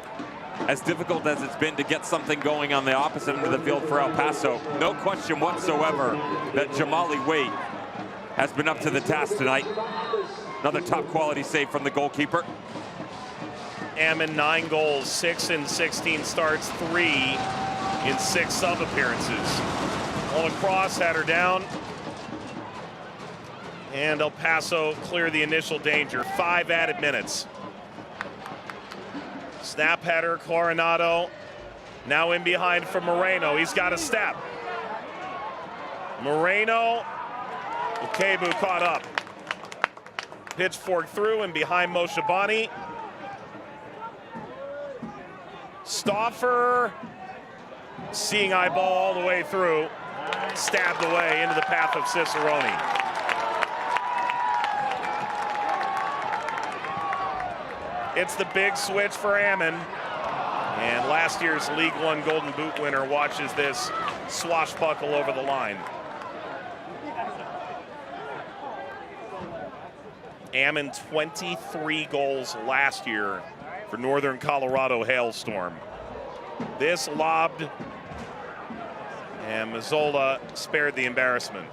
as difficult as it's been to get something going on the opposite end of the field for El Paso, no question whatsoever that Jamali Wade has been up to the task tonight. Another top quality save from the goalkeeper. Ammon 9 goals, 6 in 16 starts, 3 in 6 sub appearances. On a cross, header down. And El Paso clear the initial danger. 5 added minutes. Snap header, Coronado. Now in behind for Moreno. He's got a step. Moreno. Ukebu caught up. Pitchfork through and behind Moshabani. Stauffer. Seeing eye ball all the way through. Stabbed away into the path of Cicerone. It's the big switch for Ammon. And last year's League One Golden Boot winner watches this swashbuckle over the line. Ammon 23 goals last year for Northern Colorado Hailstorm. This lobbed, and Mazzola spared the embarrassment.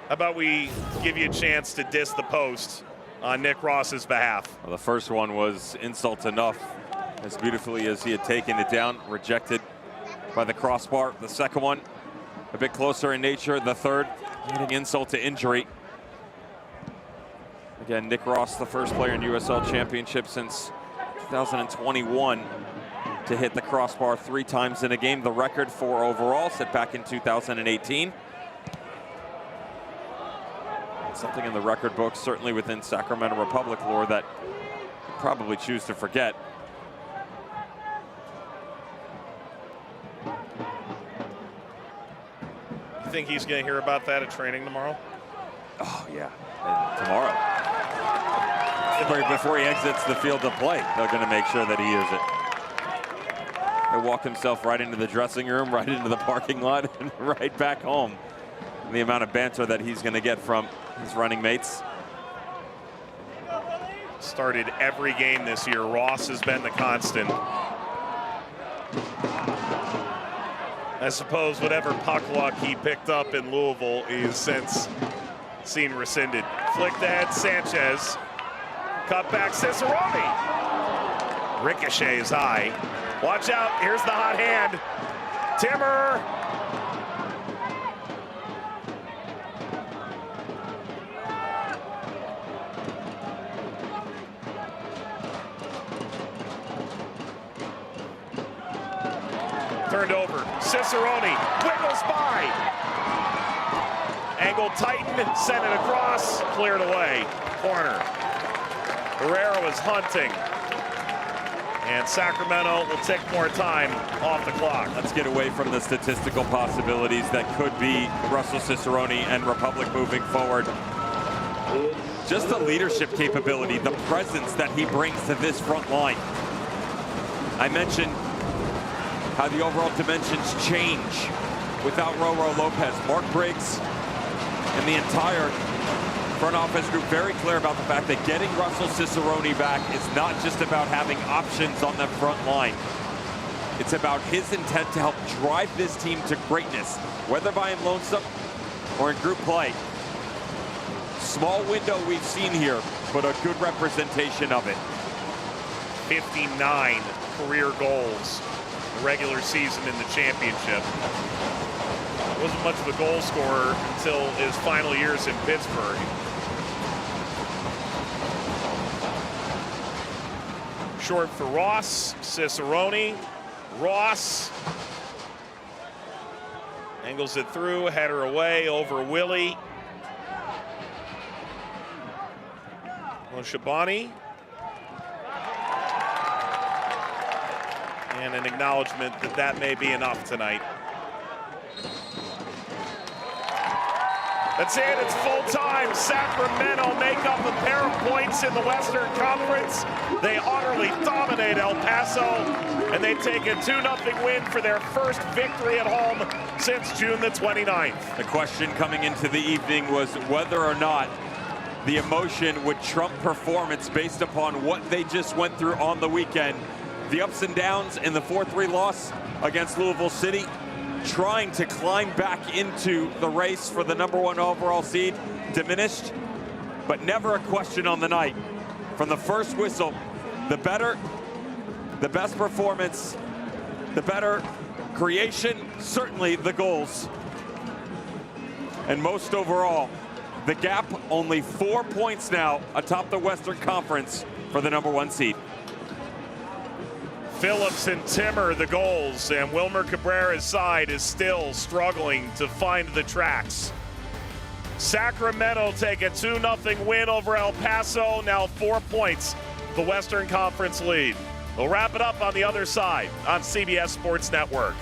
How about we give you a chance to diss the post on Nick Ross's behalf? Well, the first one was insult enough, as beautifully as he had taken it down, rejected by the crossbar. The second one, a bit closer in nature. The third, adding insult to injury. Again, Nick Ross, the first player in USL Championship since 2021 to hit the crossbar 3 times in a game. The record for overall set back in 2018. Something in the record books, certainly within Sacramento Republic lore, that you probably choose to forget. You think he's going to hear about that at training tomorrow? Oh, yeah. And tomorrow. Before he exits the field of play, they're going to make sure that he hears it. He'll walk himself right into the dressing room, right into the parking lot, and right back home. And the amount of banter that he's going to get from his running mates. Started every game this year. Ross has been the constant. I suppose whatever puck luck he picked up in Louisville is since seen rescinded. Flicked ahead, Sanchez. Cut back, Cicerone. Ricochet is high. Watch out, here's the hot hand. Timmer. Turned over, Cicerone wiggles by. Angle tightened, sent it across, cleared away, corner. Herrera was hunting. And Sacramento will take more time off the clock. Let's get away from the statistical possibilities that could be Russell Cicerone and Republic moving forward. Just the leadership capability, the presence that he brings to this front line. I mentioned how the overall dimensions change without Roro Lopez. Mark Briggs and the entire front office group very clear about the fact that getting Russell Cicerone back is not just about having options on the front line. It's about his intent to help drive this team to greatness, whether by him lonesome or in group play. Small window we've seen here, but a good representation of it. 59 career goals, regular season in the championship. Wasn't much of a goal scorer until his final years in Pittsburgh. Short for Ross, Cicerone, Ross. Angles it through, header away over Willie. Shabani. And an acknowledgement that that may be enough tonight. That's it, it's full time. Sacramento make up a pair of points in the Western Conference. They utterly dominate El Paso, and they take a 2-0 win for their first victory at home since June the 29th. The question coming into the evening was whether or not the emotion would trump performance based upon what they just went through on the weekend. The ups and downs in the 4-3 loss against Louisville City, trying to climb back into the race for the #1 overall seed, diminished, but never a question on the night. From the first whistle, the best performance, the better creation, certainly the goals. And most overall, the gap only 4 points now atop the Western Conference for the #1 seed. Phillips and Timmer the goals, and Wilmer Cabrera's side is still struggling to find the tracks. Sacramento take a 2-0 win over El Paso, now 4 points, the Western Conference lead. We'll wrap it up on the other side on CBS Sports Network.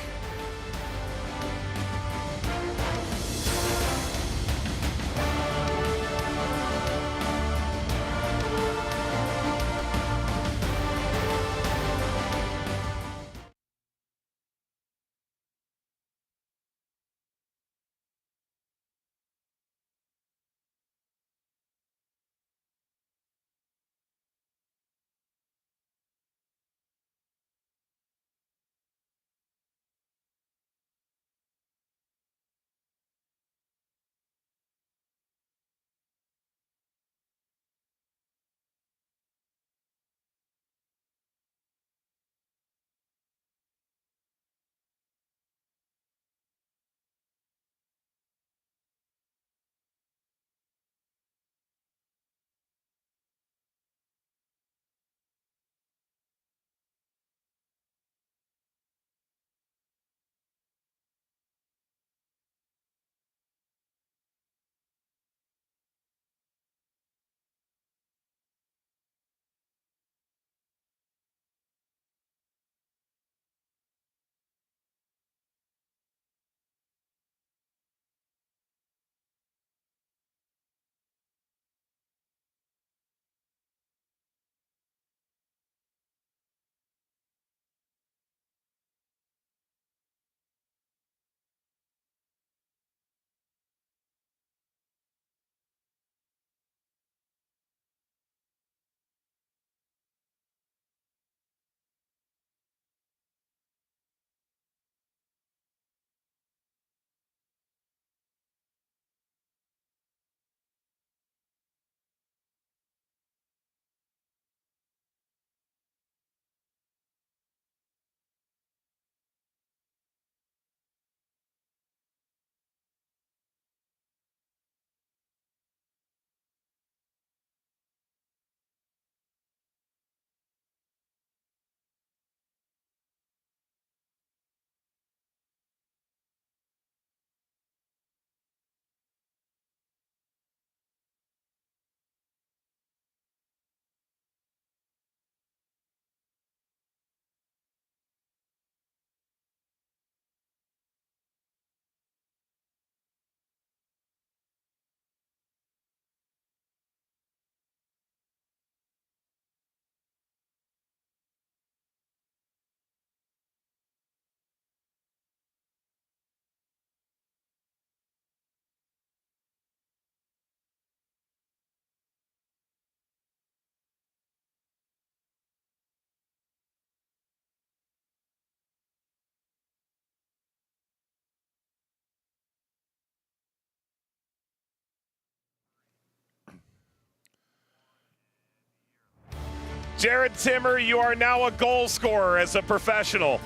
Jared Timmer, you are now a goal scorer as a professional.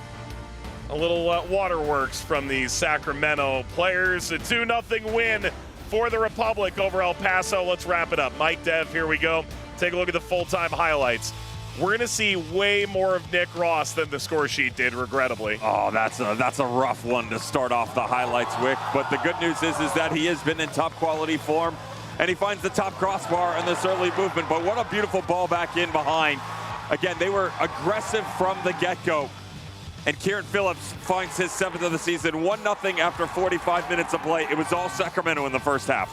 A little waterworks from the Sacramento players. A 2-0 win for the Republic over El Paso. Let's wrap it up. Mike, Dev, here we go. Take a look at the full-time highlights. We're going to see way more of Nick Ross than the score sheet did, regrettably. Oh, that's a rough one to start off the highlights, Wick. But the good news is that he has been in top quality form, and he finds the top crossbar in this early movement. But what a beautiful ball back in behind. Again, they were aggressive from the get-go. And Kieran Phillips finds his 7th of the season, 1-0 after 45 minutes of play. It was all Sacramento in the first half.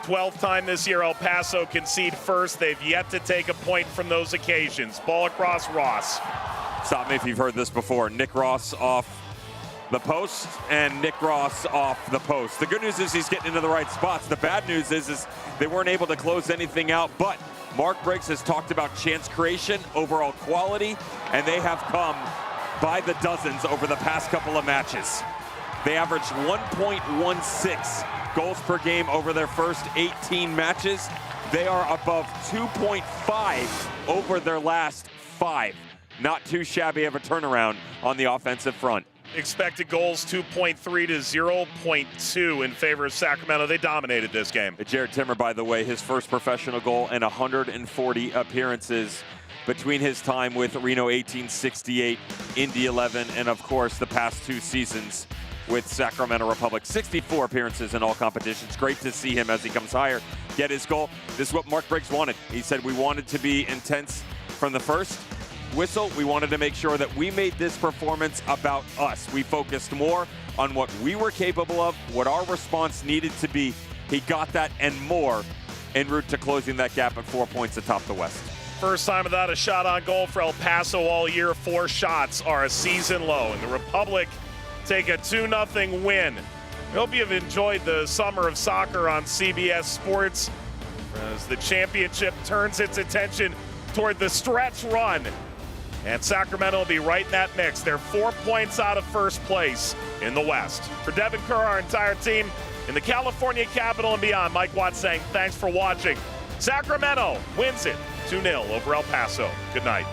12th time this year El Paso concede first. They've yet to take a point from those occasions. Ball across Ross. Stop me if you've heard this before. Nick Ross off the post and Nick Ross off the post. The good news is he's getting into the right spots. The bad news is they weren't able to close anything out, but Mark Briggs has talked about chance creation, overall quality, and they have come by the dozens over the past couple of matches. They averaged 1.16 goals per game over their first 18 matches. They are above 2.5 over their last 5. Not too shabby of a turnaround on the offensive front. Expected goals 2.3 to 0.2 in favor of Sacramento. They dominated this game. Jared Timmer, by the way, his first professional goal in 140 appearances between his time with Reno 1868, Indy 11, and of course the past 2 seasons with Sacramento Republic. 64 appearances in all competitions. Great to see him as he comes higher, get his goal. This is what Mark Briggs wanted. He said we wanted to be intense from the first whistle. We wanted to make sure that we made this performance about us. We focused more on what we were capable of, what our response needed to be. He got that and more en route to closing that gap at 4 points atop the West. First time without a shot on goal for El Paso all year. 4 shots are a season low, and the Republic take a 2-0 win. We hope you have enjoyed the summer of soccer on CBS Sports as the championship turns its attention toward the stretch run. And Sacramento will be right in that mix. They're 4 points out of first place in the West. For Devin Kerr, our entire team in the California capital and beyond, Mike Watts saying thanks for watching. Sacramento wins it 2-0 over El Paso. Good night.